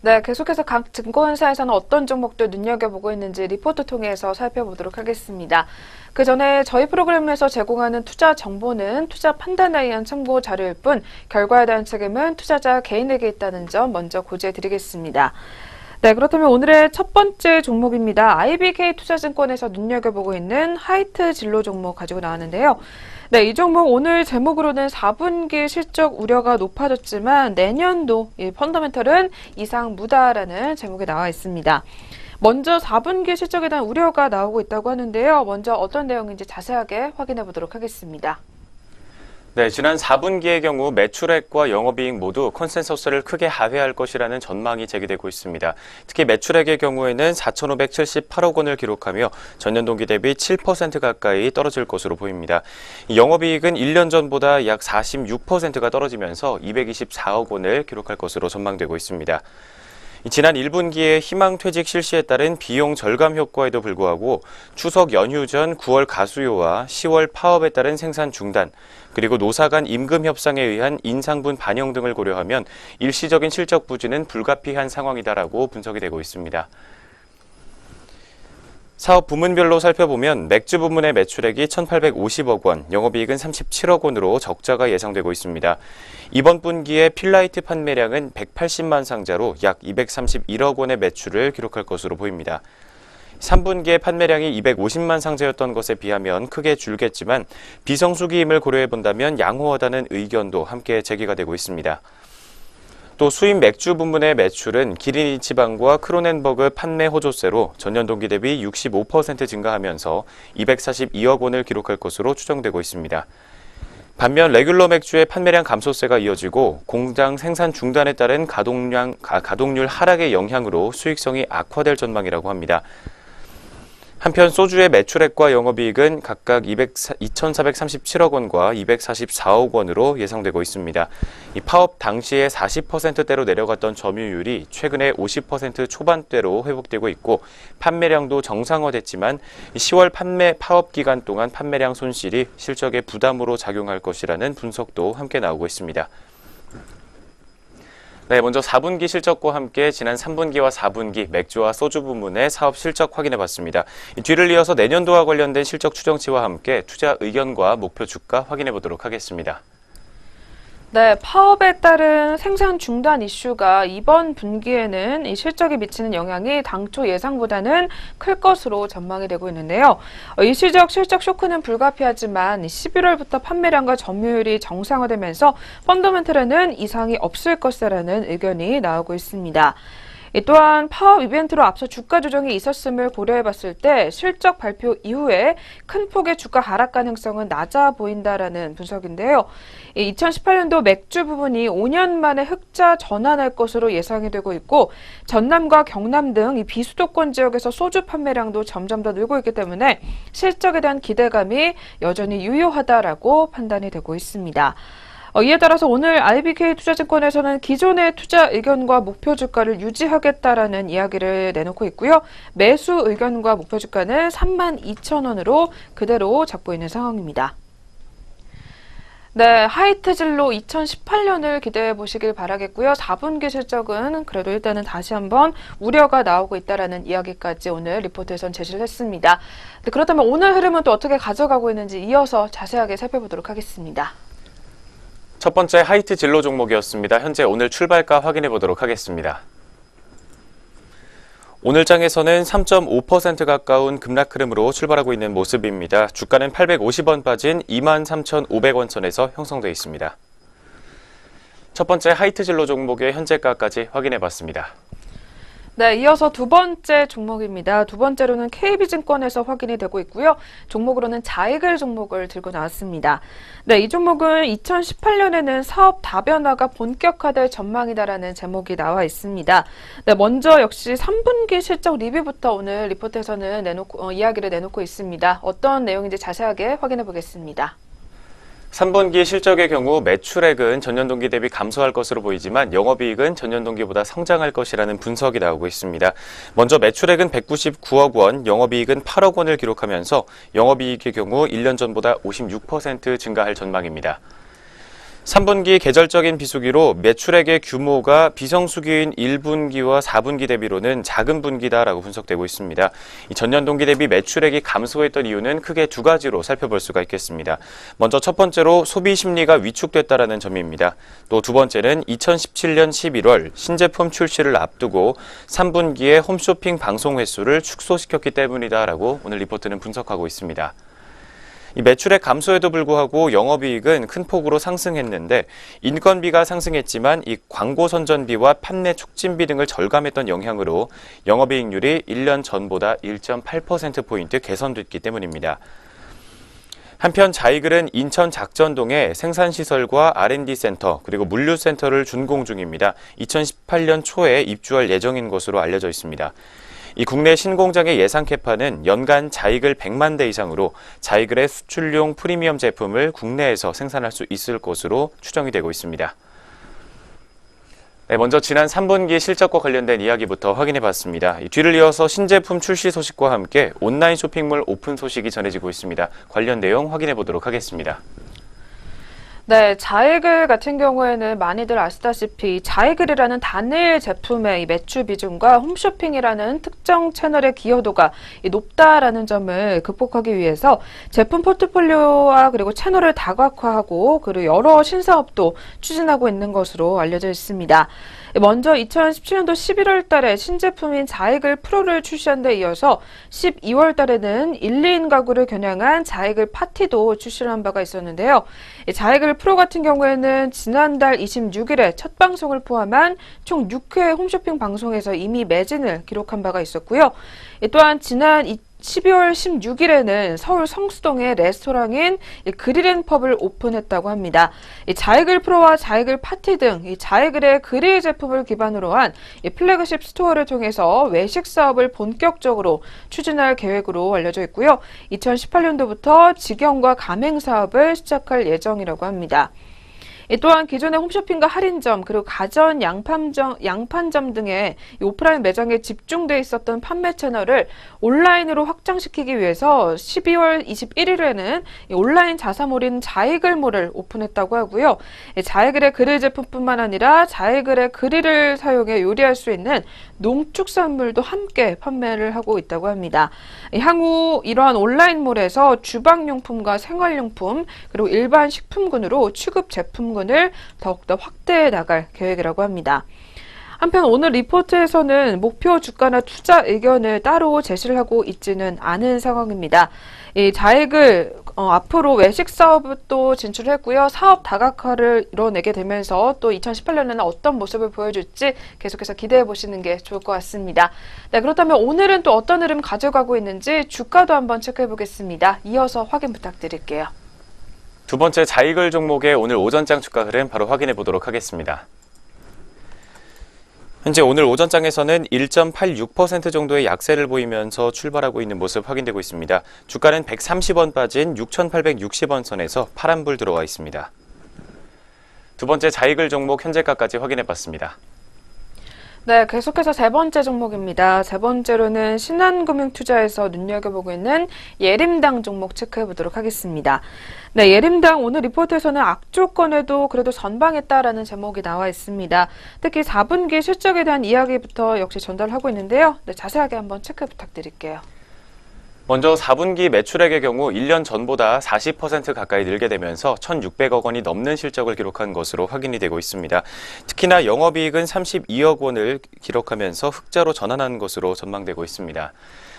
네, 계속해서 각 증권사에서는 어떤 종목들 눈여겨보고 있는지 리포트 통해서 살펴보도록 하겠습니다. 그 전에 저희 프로그램에서 제공하는 투자 정보는 투자 판단에 의한 참고 자료일 뿐 결과에 대한 책임은 투자자 개인에게 있다는 점 먼저 고지해드리겠습니다. 네, 그렇다면 오늘의 첫 번째 종목입니다. IBK 투자증권에서 눈여겨보고 있는 하이트 진로 종목 가지고 나왔는데요. 네, 이 종목 오늘 제목으로는 4분기 실적 우려가 높아졌지만 내년도 이 펀더멘털은 이상 무다라는 제목이 나와 있습니다. 먼저 4분기 실적에 대한 우려가 나오고 있다고 하는데요. 먼저 어떤 내용인지 자세하게 확인해 보도록 하겠습니다. 네, 지난 4분기의 경우 매출액과 영업이익 모두 컨센서스를 크게 하회할 것이라는 전망이 제기되고 있습니다. 특히 매출액의 경우에는 4,578억 원을 기록하며 전년 동기 대비 7% 가까이 떨어질 것으로 보입니다. 영업이익은 1년 전보다 약 46%가 떨어지면서 224억 원을 기록할 것으로 전망되고 있습니다. 지난 1분기에 희망퇴직 실시에 따른 비용 절감 효과에도 불구하고 추석 연휴 전 9월 가수요와 10월 파업에 따른 생산 중단, 그리고 노사 간 임금 협상에 의한 인상분 반영 등을 고려하면 일시적인 실적 부진은 불가피한 상황이다라고 분석이 되고 있습니다. 사업 부문별로 살펴보면 맥주 부문의 매출액이 1,850억 원, 영업이익은 37억 원으로 적자가 예상되고 있습니다. 이번 분기에 필라이트 판매량은 180만 상자로 약 231억 원의 매출을 기록할 것으로 보입니다. 3분기에 판매량이 250만 상자였던 것에 비하면 크게 줄겠지만 비성수기임을 고려해본다면 양호하다는 의견도 함께 제기가 되고 있습니다. 또 수입 맥주 부문의 매출은 기린 이치방과 크로넨버그 판매 호조세로 전년 동기 대비 65% 증가하면서 242억 원을 기록할 것으로 추정되고 있습니다. 반면 레귤러 맥주의 판매량 감소세가 이어지고 공장 생산 중단에 따른 가동률 하락의 영향으로 수익성이 악화될 전망이라고 합니다. 한편 소주의 매출액과 영업이익은 각각 2,437억 원과 244억 원으로 예상되고 있습니다. 이 파업 당시에 40%대로 내려갔던 점유율이 최근에 50% 초반대로 회복되고 있고 판매량도 정상화됐지만 10월 파업 기간 동안 판매량 손실이 실적의 부담으로 작용할 것이라는 분석도 함께 나오고 있습니다. 네, 먼저 4분기 실적과 함께 지난 3분기와 4분기 맥주와 소주 부문의 사업 실적 확인해 봤습니다. 뒤를 이어서 내년도와 관련된 실적 추정치와 함께 투자 의견과 목표 주가 확인해 보도록 하겠습니다. 네, 파업에 따른 생산 중단 이슈가 이번 분기에는 이 실적에 미치는 영향이 당초 예상보다는 클 것으로 전망이 되고 있는데요. 일시적 실적 쇼크는 불가피하지만 11월부터 판매량과 점유율이 정상화되면서 펀더멘털에는 이상이 없을 것이라는 의견이 나오고 있습니다. 또한 파업 이벤트로 앞서 주가 조정이 있었음을 고려해봤을 때 실적 발표 이후에 큰 폭의 주가 하락 가능성은 낮아 보인다라는 분석인데요. 2018년도 맥주 부분이 5년 만에 흑자 전환할 것으로 예상이 되고 있고 전남과 경남 등 이 비수도권 지역에서 소주 판매량도 점점 더 늘고 있기 때문에 실적에 대한 기대감이 여전히 유효하다라고 판단이 되고 있습니다. 이에 따라서 오늘 IBK 투자증권에서는 기존의 투자 의견과 목표 주가를 유지하겠다라는 이야기를 내놓고 있고요. 매수 의견과 목표 주가는 32,000원으로 그대로 잡고 있는 상황입니다. 네, 하이트 진로 2018년을 기대해 보시길 바라겠고요. 4분기 실적은 그래도 일단은 다시 한번 우려가 나오고 있다라는 이야기까지 오늘 리포트에선 제시를 했습니다. 네, 그렇다면 오늘 흐름은 또 어떻게 가져가고 있는지 이어서 자세하게 살펴보도록 하겠습니다. 첫 번째 하이트 진로 종목이었습니다. 현재 오늘 출발가 확인해 보도록 하겠습니다. 오늘 장에서는 3.5% 가까운 급락 흐름으로 출발하고 있는 모습입니다. 주가는 850원 빠진 23,500원 선에서 형성되어 있습니다. 첫 번째 하이트 진로 종목의 현재가까지 확인해 봤습니다. 네, 이어서 두 번째 종목입니다. 두 번째로는 KB증권에서 확인이 되고 있고요. 종목으로는 자이글 종목을 들고 나왔습니다. 네, 이 종목은 2018년에는 사업 다변화가 본격화될 전망이다라는 제목이 나와 있습니다. 네, 먼저 역시 3분기 실적 리뷰부터 오늘 리포트에서는 이야기를 내놓고 있습니다. 어떤 내용인지 자세하게 확인해 보겠습니다. 3분기 실적의 경우 매출액은 전년 동기 대비 감소할 것으로 보이지만 영업이익은 전년 동기보다 성장할 것이라는 분석이 나오고 있습니다. 먼저 매출액은 199억 원, 영업이익은 8억 원을 기록하면서 영업이익의 경우 1년 전보다 56% 증가할 전망입니다. 3분기 계절적인 비수기로 매출액의 규모가 비성수기인 1분기와 4분기 대비로는 작은 분기다라고 분석되고 있습니다. 이 전년 동기 대비 매출액이 감소했던 이유는 크게 두 가지로 살펴볼 수가 있겠습니다. 먼저 첫 번째로 소비 심리가 위축됐다라는 점입니다. 또 두 번째는 2017년 11월 신제품 출시를 앞두고 3분기에 홈쇼핑 방송 횟수를 축소시켰기 때문이다라고 오늘 리포트는 분석하고 있습니다. 이 매출액 감소에도 불구하고 영업이익은 큰 폭으로 상승했는데 인건비가 상승했지만 이 광고 선전비와 판매 촉진비 등을 절감했던 영향으로 영업이익률이 1년 전보다 1.8%포인트 개선됐기 때문입니다. 한편 자이글은 인천 작전동에 생산시설과 R&D 센터 그리고 물류센터를 준공 중입니다. 2018년 초에 입주할 예정인 것으로 알려져 있습니다. 이 국내 신공장의 예상 캐파는 연간 자이글 100만 대 이상으로 자이글의 수출용 프리미엄 제품을 국내에서 생산할 수 있을 것으로 추정이 되고 있습니다. 네, 먼저 지난 3분기 실적과 관련된 이야기부터 확인해 봤습니다. 뒤를 이어서 신제품 출시 소식과 함께 온라인 쇼핑몰 오픈 소식이 전해지고 있습니다. 관련 내용 확인해 보도록 하겠습니다. 네, 자이글 같은 경우에는 많이들 아시다시피 자이글이라는 단일 제품의 이 매출 비중과 홈쇼핑이라는 특정 채널의 기여도가 높다라는 점을 극복하기 위해서 제품 포트폴리오와 그리고 채널을 다각화하고 그리고 여러 신사업도 추진하고 있는 것으로 알려져 있습니다. 먼저 2017년도 11월 달에 신제품인 자이글 프로를 출시한 데 이어서 12월 달에는 1, 2인 가구를 겨냥한 자이글 파티도 출시를 한 바가 있었는데요. 자이글 프로 같은 경우에는 지난달 26일에 첫 방송을 포함한 총 6회 홈쇼핑 방송에서 이미 매진을 기록한 바가 있었고요. 또한 지난 12월 16일에는 서울 성수동의 레스토랑인 그릴앤펍을 오픈했다고 합니다. 자이글 프로와 자이글 파티 등 자이글의 그릴 제품을 기반으로 한 플래그십 스토어를 통해서 외식 사업을 본격적으로 추진할 계획으로 알려져 있고요. 2018년도부터 직영과 가맹 사업을 시작할 예정이라고 합니다. 또한 기존의 홈쇼핑과 할인점 그리고 가전 양판점 등의 오프라인 매장에 집중돼 있었던 판매 채널을 온라인으로 확장시키기 위해서 12월 21일에는 온라인 자사몰인 자이글몰을 오픈했다고 하고요. 자이글의 그릴 제품뿐만 아니라 자이글의 그릴을 사용해 요리할 수 있는 농축산물도 함께 판매를 하고 있다고 합니다. 향후 이러한 온라인몰에서 주방용품과 생활용품 그리고 일반 식품군으로 취급 제품군을 더욱더 확대해 나갈 계획이라고 합니다. 한편 오늘 리포트에서는 목표 주가나 투자 의견을 따로 제시를 하고 있지는 않은 상황입니다. 이 자이글 앞으로 외식 사업도 진출했고요. 사업 다각화를 이뤄내게 되면서 또 2018년에는 어떤 모습을 보여줄지 계속해서 기대해 보시는 게 좋을 것 같습니다. 네, 그렇다면 오늘은 또 어떤 흐름 가져가고 있는지 주가도 한번 체크해 보겠습니다. 이어서 확인 부탁드릴게요. 두 번째 자이글 종목의 오늘 오전장 주가 흐름 바로 확인해 보도록 하겠습니다. 현재 오늘 오전장에서는 1.86% 정도의 약세를 보이면서 출발하고 있는 모습 확인되고 있습니다. 주가는 130원 빠진 6,860원 선에서 파란불 들어와 있습니다. 두 번째 자이글 종목 현재가까지 확인해 봤습니다. 네, 계속해서 세 번째 종목입니다. 세 번째로는 신한금융투자에서 눈여겨보고 있는 예림당 종목 체크해 보도록 하겠습니다. 네, 예림당 오늘 리포트에서는 악조건에도 그래도 선방했다라는 제목이 나와 있습니다. 특히 4분기 실적에 대한 이야기부터 역시 전달하고 있는데요. 네, 자세하게 한번 체크 부탁드릴게요. 먼저 4분기 매출액의 경우 1년 전보다 40% 가까이 늘게 되면서 1,600억 원이 넘는 실적을 기록한 것으로 확인이 되고 있습니다. 특히나 영업이익은 32억 원을 기록하면서 흑자로 전환한 것으로 전망되고 있습니다.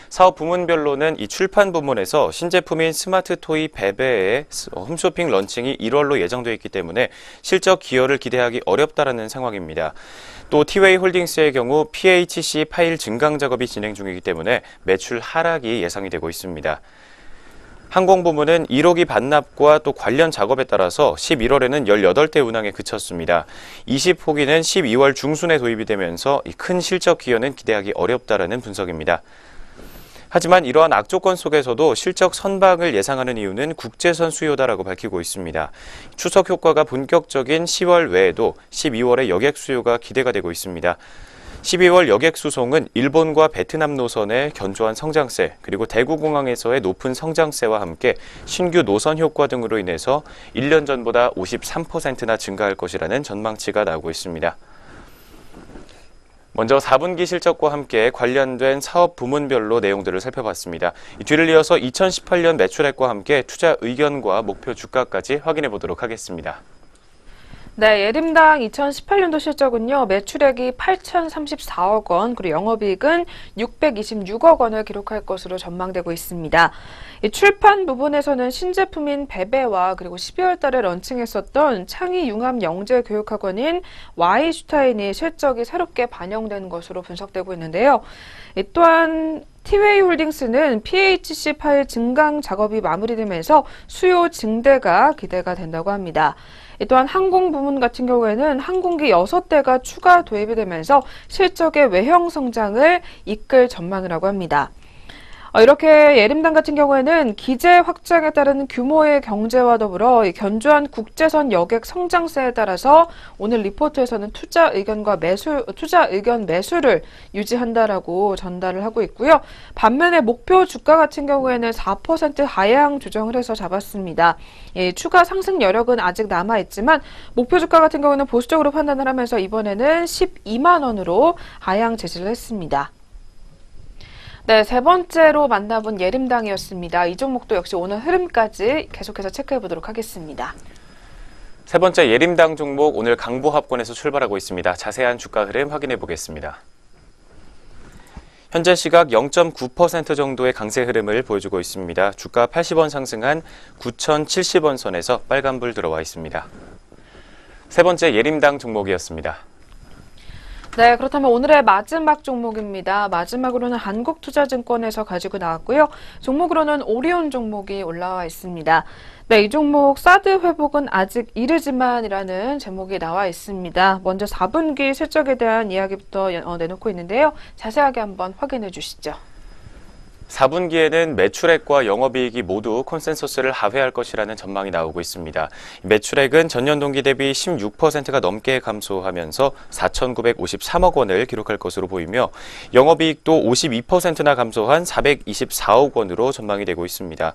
사업 부문별로는 이 출판 부문에서 신제품인 스마트 토이 베베의 홈쇼핑 런칭이 1월로 예정되어 있기 때문에 실적 기여를 기대하기 어렵다라는 상황입니다. 또 티웨이 홀딩스의 경우 PHC 파일 증강 작업이 진행 중이기 때문에 매출 하락이 예상이 되고 있습니다. 항공 부문은 1호기 반납과 또 관련 작업에 따라서 11월에는 18대 운항에 그쳤습니다. 20호기는 12월 중순에 도입이 되면서 큰 실적 기여는 기대하기 어렵다라는 분석입니다. 하지만 이러한 악조건 속에서도 실적 선방을 예상하는 이유는 국제선 수요다라고 밝히고 있습니다. 추석 효과가 본격적인 10월 외에도 12월에 여객 수요가 기대가 되고 있습니다. 12월 여객 수송은 일본과 베트남 노선의 견조한 성장세, 그리고 대구공항에서의 높은 성장세와 함께 신규 노선 효과 등으로 인해서 1년 전보다 53%나 증가할 것이라는 전망치가 나오고 있습니다. 먼저 4분기 실적과 함께 관련된 사업 부문별로 내용들을 살펴봤습니다. 뒤를 이어서 2018년 매출액과 함께 투자 의견과 목표 주가까지 확인해 보도록 하겠습니다. 네, 예림당 2018년도 실적은요, 매출액이 8,034억 원, 그리고 영업이익은 626억 원을 기록할 것으로 전망되고 있습니다. 이 출판 부분에서는 신제품인 베베와 그리고 12월 달에 런칭했었던 창의융합영재교육학원인 Y슈타인이 실적이 새롭게 반영된 것으로 분석되고 있는데요. 또한 티웨이홀딩스는 PHC 파일 증강 작업이 마무리되면서 수요 증대가 기대가 된다고 합니다. 또한 항공 부문 같은 경우에는 항공기 6대가 추가 도입이 되면서 실적의 외형 성장을 이끌 전망이라고 합니다. 이렇게 예림당 같은 경우에는 기재 확장에 따른 규모의 경제와 더불어 견조한 국제선 여객 성장세에 따라서 오늘 리포트에서는 투자 의견 매수를 유지한다라고 전달을 하고 있고요. 반면에 목표 주가 같은 경우에는 4% 하향 조정을 해서 잡았습니다. 추가 상승 여력은 아직 남아 있지만 목표 주가 같은 경우는 보수적으로 판단을 하면서 이번에는 12만 원으로 하향 제시를 했습니다. 네, 세 번째로 만나본 예림당이었습니다. 이 종목도 역시 오늘 흐름까지 계속해서 체크해 보도록 하겠습니다. 세 번째 예림당 종목 오늘 강보합권에서 출발하고 있습니다. 자세한 주가 흐름 확인해 보겠습니다. 현재 시각 0.9% 정도의 강세 흐름을 보여주고 있습니다. 주가 80원 상승한 9,070원 선에서 빨간불 들어와 있습니다. 세 번째 예림당 종목이었습니다. 네, 그렇다면 오늘의 마지막 종목입니다. 마지막으로는 한국투자증권에서 가지고 나왔고요. 종목으로는 오리온 종목이 올라와 있습니다. 네, 이 종목 사드 회복은 아직 이르지만이라는 제목이 나와 있습니다. 먼저 4분기 실적에 대한 이야기부터 내놓고 있는데요. 자세하게 한번 확인해 주시죠. 4분기에는 매출액과 영업이익이 모두 컨센서스를 하회할 것이라는 전망이 나오고 있습니다. 매출액은 전년 동기 대비 16%가 넘게 감소하면서 4,953억 원을 기록할 것으로 보이며 영업이익도 52%나 감소한 424억 원으로 전망이 되고 있습니다.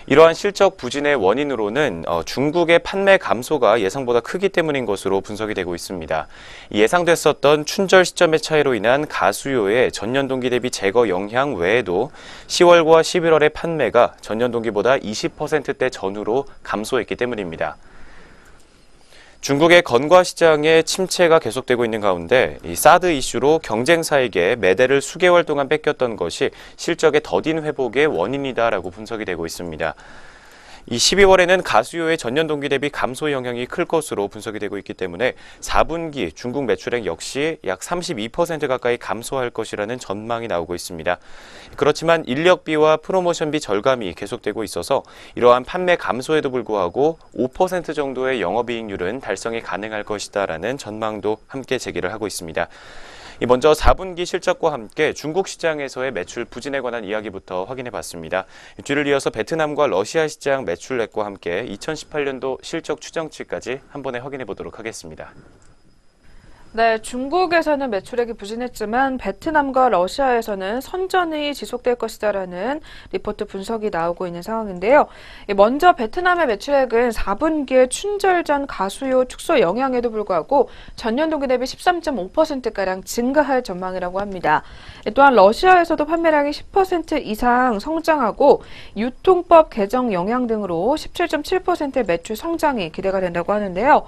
이러한 실적 부진의 원인으로는 중국의 판매 감소가 예상보다 크기 때문인 것으로 분석이 되고 있습니다. 예상됐었던 춘절 시점의 차이로 인한 가수요의 전년 동기 대비 제거 영향 외에도 10월과 11월의 판매가 전년 동기보다 20%대 전후로 감소했기 때문입니다. 중국의 건과 시장의 침체가 계속되고 있는 가운데 이 사드 이슈로 경쟁사에게 매대를 수개월 동안 뺏겼던 것이 실적의 더딘 회복의 원인이다라고 분석이 되고 있습니다. 이 12월에는 가수요의 전년 동기 대비 감소 영향이 클 것으로 분석이 되고 있기 때문에 4분기 중국 매출액 역시 약 32% 가까이 감소할 것이라는 전망이 나오고 있습니다. 그렇지만 인력비와 프로모션비 절감이 계속되고 있어서 이러한 판매 감소에도 불구하고 5% 정도의 영업이익률은 달성이 가능할 것이다라는 전망도 함께 제기를 하고 있습니다. 먼저 4분기 실적과 함께 중국 시장에서의 매출 부진에 관한 이야기부터 확인해 봤습니다. 뒤를 이어서 베트남과 러시아 시장 매출액과 함께 2018년도 실적 추정치까지 한 번에 확인해 보도록 하겠습니다. 네, 중국에서는 매출액이 부진했지만 베트남과 러시아에서는 선전이 지속될 것이다라는 리포트 분석이 나오고 있는 상황인데요. 먼저 베트남의 매출액은 4분기에 춘절 전 가수요 축소 영향에도 불구하고 전년 동기 대비 13.5%가량 증가할 전망이라고 합니다. 또한 러시아에서도 판매량이 10% 이상 성장하고 유통법 개정 영향 등으로 17.7%의 매출 성장이 기대가 된다고 하는데요.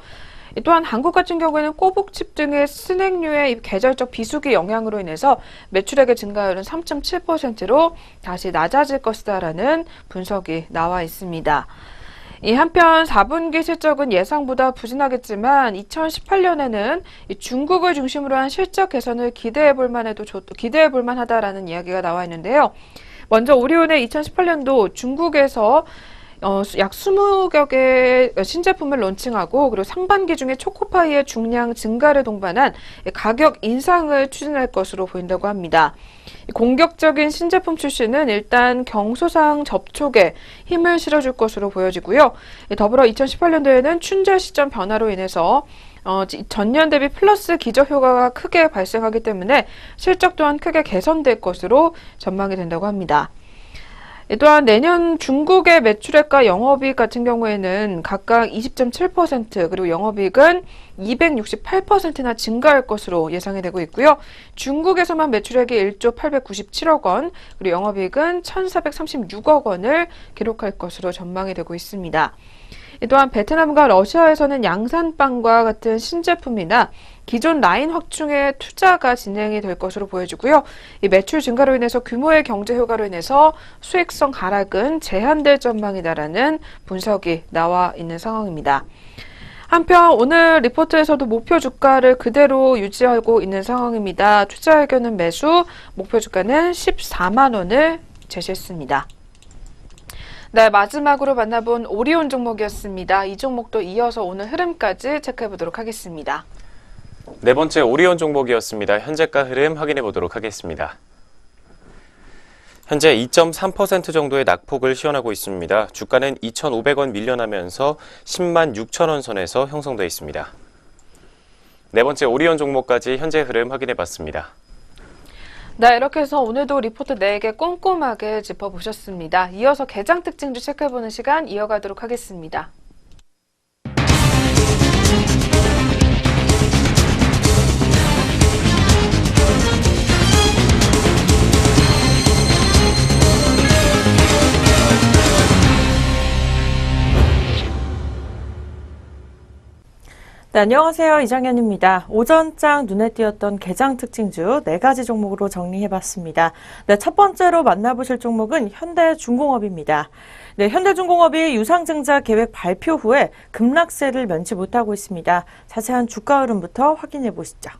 또한 한국 같은 경우에는 꼬북칩 등의 스낵류의 계절적 비수기 영향으로 인해서 매출액의 증가율은 3.7%로 다시 낮아질 것이다라는 분석이 나와 있습니다. 이 한편 4분기 실적은 예상보다 부진하겠지만 2018년에는 중국을 중심으로 한 실적 개선을 기대해 볼 만하다라는 이야기가 나와 있는데요. 먼저 오리온의 2018년도 중국에서 약 20여 개의 신제품을 론칭하고 그리고 상반기 중에 초코파이의 중량 증가를 동반한 가격 인상을 추진할 것으로 보인다고 합니다. 공격적인 신제품 출시는 일단 경소상 접촉에 힘을 실어줄 것으로 보여지고요. 더불어 2018년도에는 춘절 시점 변화로 인해서 전년 대비 플러스 기저 효과가 크게 발생하기 때문에 실적 또한 크게 개선될 것으로 전망이 된다고 합니다. 또한 내년 중국의 매출액과 영업이익 같은 경우에는 각각 20.7% 그리고 영업이익은 268%나 증가할 것으로 예상이 되고 있고요. 중국에서만 매출액이 1조 897억 원, 그리고 영업이익은 1,436억 원을 기록할 것으로 전망이 되고 있습니다. 또한 베트남과 러시아에서는 양산빵과 같은 신제품이나 기존 라인 확충에 투자가 진행이 될 것으로 보여지고요. 이 매출 증가로 인해서 규모의 경제 효과로 인해서 수익성 하락은 제한될 전망이다라는 분석이 나와 있는 상황입니다. 한편 오늘 리포트에서도 목표 주가를 그대로 유지하고 있는 상황입니다. 투자 의견은 매수, 목표 주가는 14만 원을 제시했습니다. 네, 마지막으로 만나본 오리온 종목이었습니다. 이 종목도 이어서 오늘 흐름까지 체크해 보도록 하겠습니다. 네 번째 오리온 종목이었습니다. 현재가 흐름 확인해 보도록 하겠습니다. 현재 2.3% 정도의 낙폭을 시현하고 있습니다. 주가는 2,500원 밀려나면서 10만 6천 원 선에서 형성되어 있습니다. 네 번째 오리온 종목까지 현재 흐름 확인해 봤습니다. 네, 이렇게 해서 오늘도 리포트 4개 꼼꼼하게 짚어보셨습니다. 이어서 개장 특징주 체크해보는 시간 이어가도록 하겠습니다. 네, 안녕하세요. 이정현입니다. 오전장 눈에 띄었던 개장 특징주 4가지 종목으로 정리해봤습니다. 네, 첫 번째로 만나보실 종목은 현대중공업입니다. 네, 현대중공업이 유상증자 계획 발표 후에 급락세를 면치 못하고 있습니다. 자세한 주가 흐름부터 확인해 보시죠.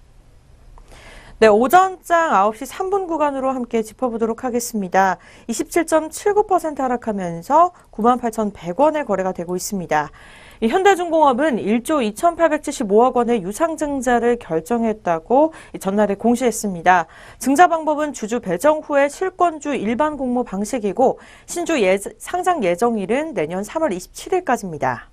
네, 오전장 9시 3분 구간으로 함께 짚어보도록 하겠습니다. 27.79% 하락하면서 98,100원에 거래가 되고 있습니다. 현대중공업은 1조 2,875억 원의 유상증자를 결정했다고 전날에 공시했습니다. 증자 방법은 주주 배정 후에 실권주 일반 공모 방식이고 신주 상장 예정일은 내년 3월 27일까지입니다.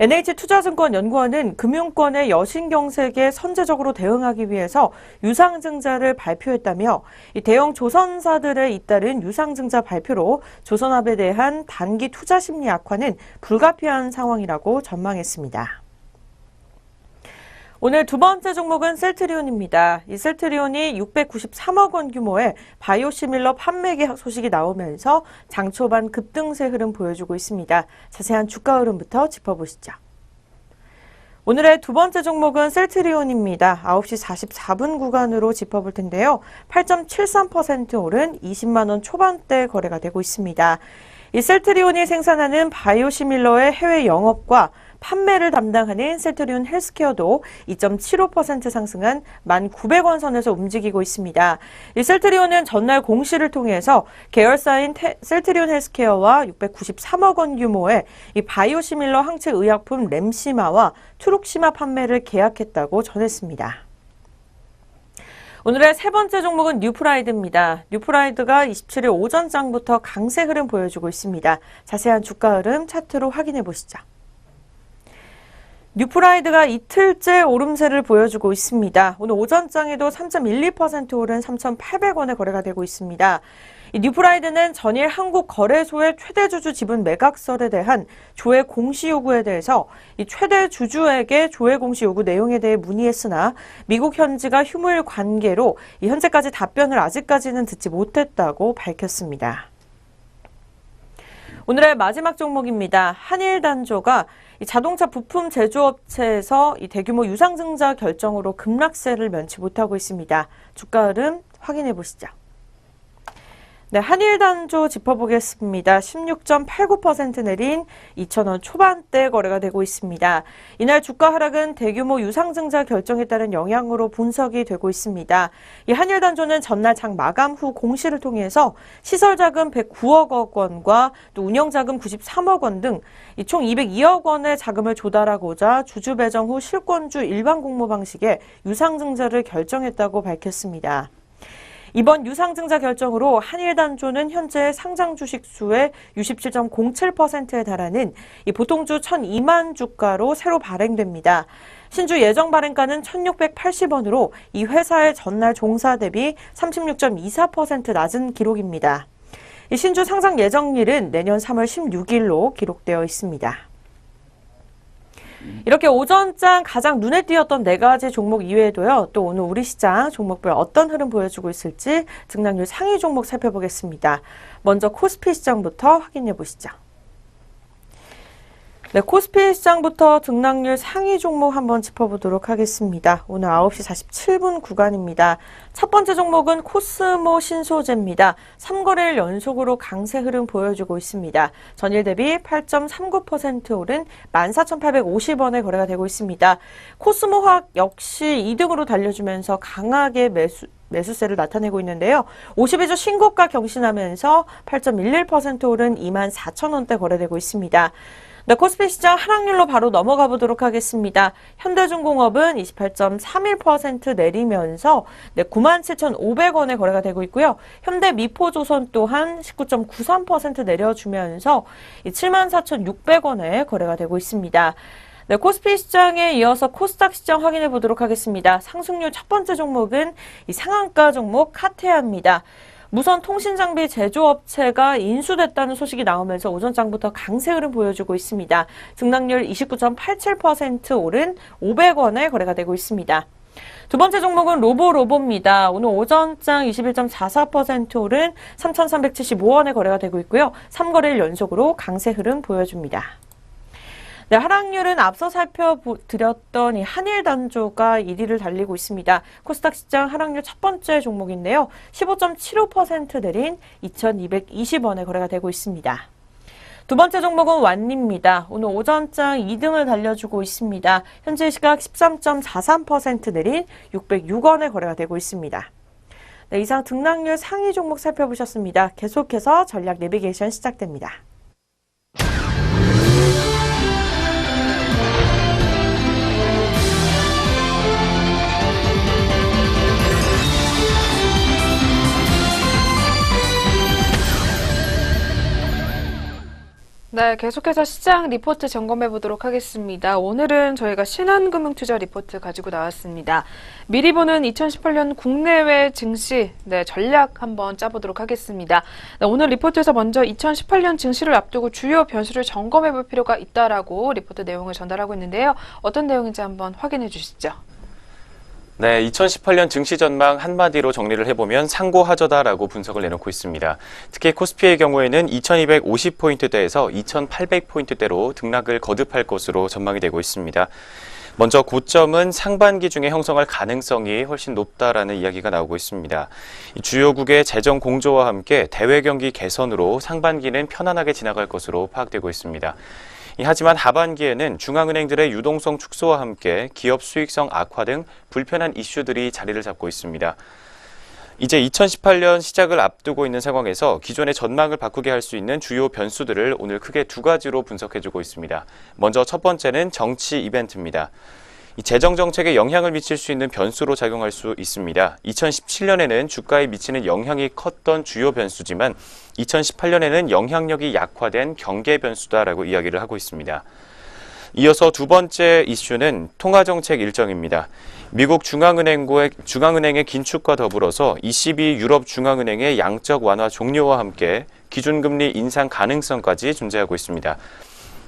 NH투자증권연구원은 금융권의 여신경색에 선제적으로 대응하기 위해서 유상증자를 발표했다며 이 대형 조선사들에 잇따른 유상증자 발표로 조선업에 대한 단기 투자 심리 악화는 불가피한 상황이라고 전망했습니다. 오늘 두 번째 종목은 셀트리온입니다. 이 셀트리온이 693억 원 규모의 바이오시밀러 판매 계약 소식이 나오면서 장 초반 급등세 흐름 보여주고 있습니다. 자세한 주가 흐름부터 짚어보시죠. 오늘의 두 번째 종목은 셀트리온입니다. 9시 44분 구간으로 짚어볼 텐데요. 8.73% 오른 20만 원 초반대 거래가 되고 있습니다. 이 셀트리온이 생산하는 바이오시밀러의 해외 영업과 판매를 담당하는 셀트리온 헬스케어도 2.75% 상승한 1,900원 선에서 움직이고 있습니다. 이 셀트리온은 전날 공시를 통해서 계열사인 셀트리온 헬스케어와 693억 원 규모의 이 바이오시밀러 항체 의약품 램시마와 투룩시마 판매를 계약했다고 전했습니다. 오늘의 세 번째 종목은 뉴프라이드입니다. 뉴프라이드가 27일 오전장부터 강세 흐름 보여주고 있습니다. 자세한 주가 흐름 차트로 확인해 보시죠. 뉴프라이드가 이틀째 오름세를 보여주고 있습니다. 오늘 오전장에도 3.12% 오른 3,800원에 거래가 되고 있습니다. 이 뉴프라이드는 전일 한국거래소의 최대 주주 지분 매각설에 대한 조회 공시 요구에 대해서 이 최대 주주에게 조회 공시 요구 내용에 대해 문의했으나 미국 현지가 휴무일 관계로 현재까지 답변을 아직까지는 듣지 못했다고 밝혔습니다. 오늘의 마지막 종목입니다. 한일단조가 이 자동차 부품 제조업체에서 이 대규모 유상증자 결정으로 급락세를 면치 못하고 있습니다. 주가 흐름 확인해 보시죠. 네, 한일단조 짚어보겠습니다. 16.89% 내린 2,000원 초반대 거래가 되고 있습니다. 이날 주가 하락은 대규모 유상증자 결정에 따른 영향으로 분석이 되고 있습니다. 이 한일단조는 전날 장 마감 후 공시를 통해서 시설자금 109억 원과 또 운영자금 93억 원 등 총 202억 원의 자금을 조달하고자 주주 배정 후 실권주 일반 공모 방식의 유상증자를 결정했다고 밝혔습니다. 이번 유상증자 결정으로 한일단조는 현재 상장 주식 수의 67.07%에 달하는 이 보통주 1,002만 주가로 새로 발행됩니다. 신주 예정 발행가는 1,680원으로 이 회사의 전날 종사 대비 36.24% 낮은 기록입니다. 이 신주 상장 예정일은 내년 3월 16일로 기록되어 있습니다. 이렇게 오전장 가장 눈에 띄었던 4가지 종목 이외에도요, 또 오늘 우리 시장 종목별 어떤 흐름 보여주고 있을지 등락률 상위 종목 살펴보겠습니다. 먼저 코스피 시장부터 확인해 보시죠. 네, 코스피 시장부터 등락률 상위 종목 한번 짚어보도록 하겠습니다. 오늘 9시 47분 구간입니다. 첫 번째 종목은 코스모 신소재입니다. 3거래일 연속으로 강세 흐름 보여주고 있습니다. 전일 대비 8.39% 오른 14,850원에 거래가 되고 있습니다. 코스모화학 역시 2등으로 달려주면서 강하게 매수세를 나타내고 있는데요. 52주 신고가 경신하면서 8.11% 오른 24,000원대 거래되고 있습니다. 네, 코스피 시장 하락률로 바로 넘어가 보도록 하겠습니다. 현대중공업은 28.31% 내리면서 97,500원에 거래가 되고 있고요. 현대미포조선 또한 19.93% 내려주면서 74,600원에 거래가 되고 있습니다. 네, 코스피 시장에 이어서 코스닥 시장 확인해 보도록 하겠습니다. 상승률 첫 번째 종목은 이 상한가 종목 카테아입니다. 무선 통신장비 제조업체가 인수됐다는 소식이 나오면서 오전장부터 강세 흐름 보여주고 있습니다. 등락률 29.87% 오른 500원에 거래가 되고 있습니다. 두 번째 종목은 로보입니다. 오늘 오전장 21.44% 오른 3,375원에 거래가 되고 있고요. 3거래일 연속으로 강세 흐름 보여줍니다. 네, 하락률은 앞서 살펴드렸던 이 한일단조가 1위를 달리고 있습니다. 코스닥 시장 하락률 첫 번째 종목인데요. 15.75% 내린 2,220원에 거래가 되고 있습니다. 두 번째 종목은 완리입니다. 오늘 오전장 2등을 달려주고 있습니다. 현재 시각 13.43% 내린 606원에 거래가 되고 있습니다. 네, 이상 등락률 상위 종목 살펴보셨습니다. 계속해서 전략 내비게이션 시작됩니다. 네, 계속해서 시장 리포트 점검해 보도록 하겠습니다. 오늘은 저희가 신한금융투자 리포트 가지고 나왔습니다. 미리 보는 2018년 국내외 증시 전략 한번 짜보도록 하겠습니다. 네, 오늘 리포트에서 먼저 2018년 증시를 앞두고 주요 변수를 점검해 볼 필요가 있다라고 리포트 내용을 전달하고 있는데요. 어떤 내용인지 한번 확인해 주시죠. 네, 2018년 증시 전망 한마디로 정리를 해보면 상고하저다라고 분석을 내놓고 있습니다. 특히 코스피의 경우에는 2250포인트대에서 2800포인트대로 등락을 거듭할 것으로 전망이 되고 있습니다. 먼저 고점은 상반기 중에 형성할 가능성이 훨씬 높다라는 이야기가 나오고 있습니다. 주요국의 재정 공조와 함께 대외 경기 개선으로 상반기는 편안하게 지나갈 것으로 파악되고 있습니다. 하지만 하반기에는 중앙은행들의 유동성 축소와 함께 기업 수익성 악화 등 불편한 이슈들이 자리를 잡고 있습니다. 이제 2018년 시작을 앞두고 있는 상황에서 기존의 전망을 바꾸게 할 수 있는 주요 변수들을 오늘 크게 2가지로 분석해주고 있습니다. 먼저 첫 번째는 정치 이벤트입니다. 재정 정책에 영향을 미칠 수 있는 변수로 작용할 수 있습니다. 2017년에는 주가에 미치는 영향이 컸던 주요 변수지만 2018년에는 영향력이 약화된 경계 변수다라고 이야기를 하고 있습니다. 이어서 두 번째 이슈는 통화정책 일정입니다. 미국 중앙은행의 긴축과 더불어서 ECB 유럽 중앙은행의 양적 완화 종료와 함께 기준금리 인상 가능성까지 존재하고 있습니다.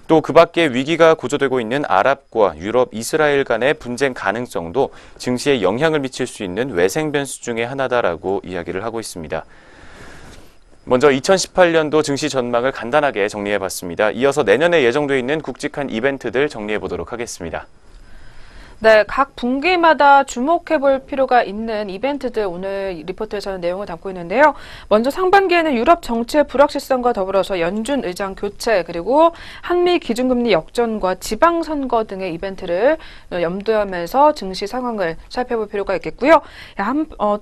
또 그 밖에 위기가 고조되고 있는 아랍과 유럽, 이스라엘 간의 분쟁 가능성도 증시에 영향을 미칠 수 있는 외생 변수 중에 하나다라고 이야기를 하고 있습니다. 먼저 2018년도 증시 전망을 간단하게 정리해봤습니다. 이어서 내년에 예정돼 있는 굵직한 이벤트들 정리해보도록 하겠습니다. 네, 각 분기마다 주목해 볼 필요가 있는 이벤트들 오늘 리포트에서는 내용을 담고 있는데요. 먼저 상반기에는 유럽 정치의 불확실성과 더불어서 연준 의장 교체 그리고 한미 기준금리 역전과 지방선거 등의 이벤트를 염두하면서 증시 상황을 살펴볼 필요가 있겠고요.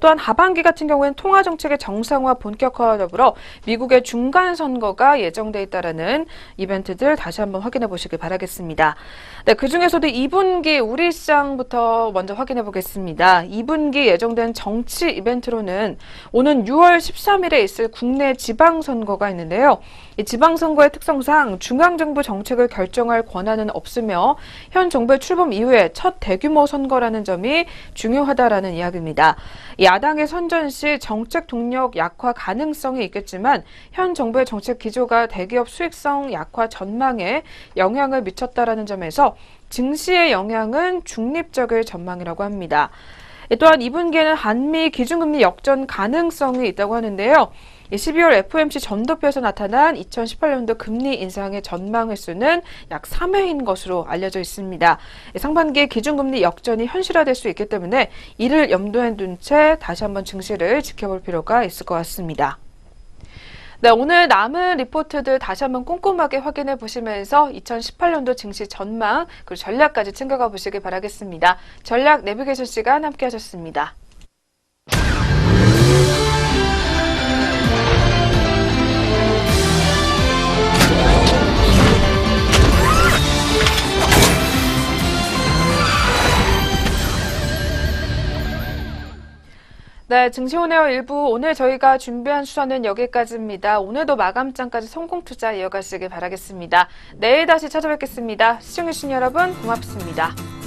또한 하반기 같은 경우에는 통화정책의 정상화 본격화와 더불어 미국의 중간선거가 예정돼 있다라는 이벤트들 다시 한번 확인해 보시길 바라겠습니다. 네, 그중에서도 2분기 우리 시장 시장부터 먼저 확인해 보겠습니다. 2분기 예정된 정치 이벤트로는 오는 6월 13일에 있을 국내 지방선거가 있는데요. 이 지방선거의 특성상 중앙정부 정책을 결정할 권한은 없으며 현 정부의 출범 이후에 첫 대규모 선거라는 점이 중요하다라는 이야기입니다. 야당의 선전 시 정책 동력 약화 가능성이 있겠지만 현 정부의 정책 기조가 대기업 수익성 약화 전망에 영향을 미쳤다라는 점에서 증시의 영향은 중립적일 전망이라고 합니다. 또한 2분기에는 한미 기준금리 역전 가능성이 있다고 하는데요. 12월 FOMC 전도표에서 나타난 2018년도 금리 인상의 전망 횟수는 약 3회인 것으로 알려져 있습니다. 상반기에 기준금리 역전이 현실화될 수 있기 때문에 이를 염두에 둔 채 다시 한번 증시를 지켜볼 필요가 있을 것 같습니다. 네, 오늘 남은 리포트들 다시 한번 꼼꼼하게 확인해 보시면서 2018년도 증시 전망 그리고 전략까지 챙겨가 보시길 바라겠습니다. 전략 내비게이션 시간 함께 하셨습니다. 네, 증시오네어 1부 오늘 저희가 준비한 수사는 여기까지입니다. 오늘도 마감장까지 성공투자 이어가시길 바라겠습니다. 내일 다시 찾아뵙겠습니다. 시청해주신 여러분 고맙습니다.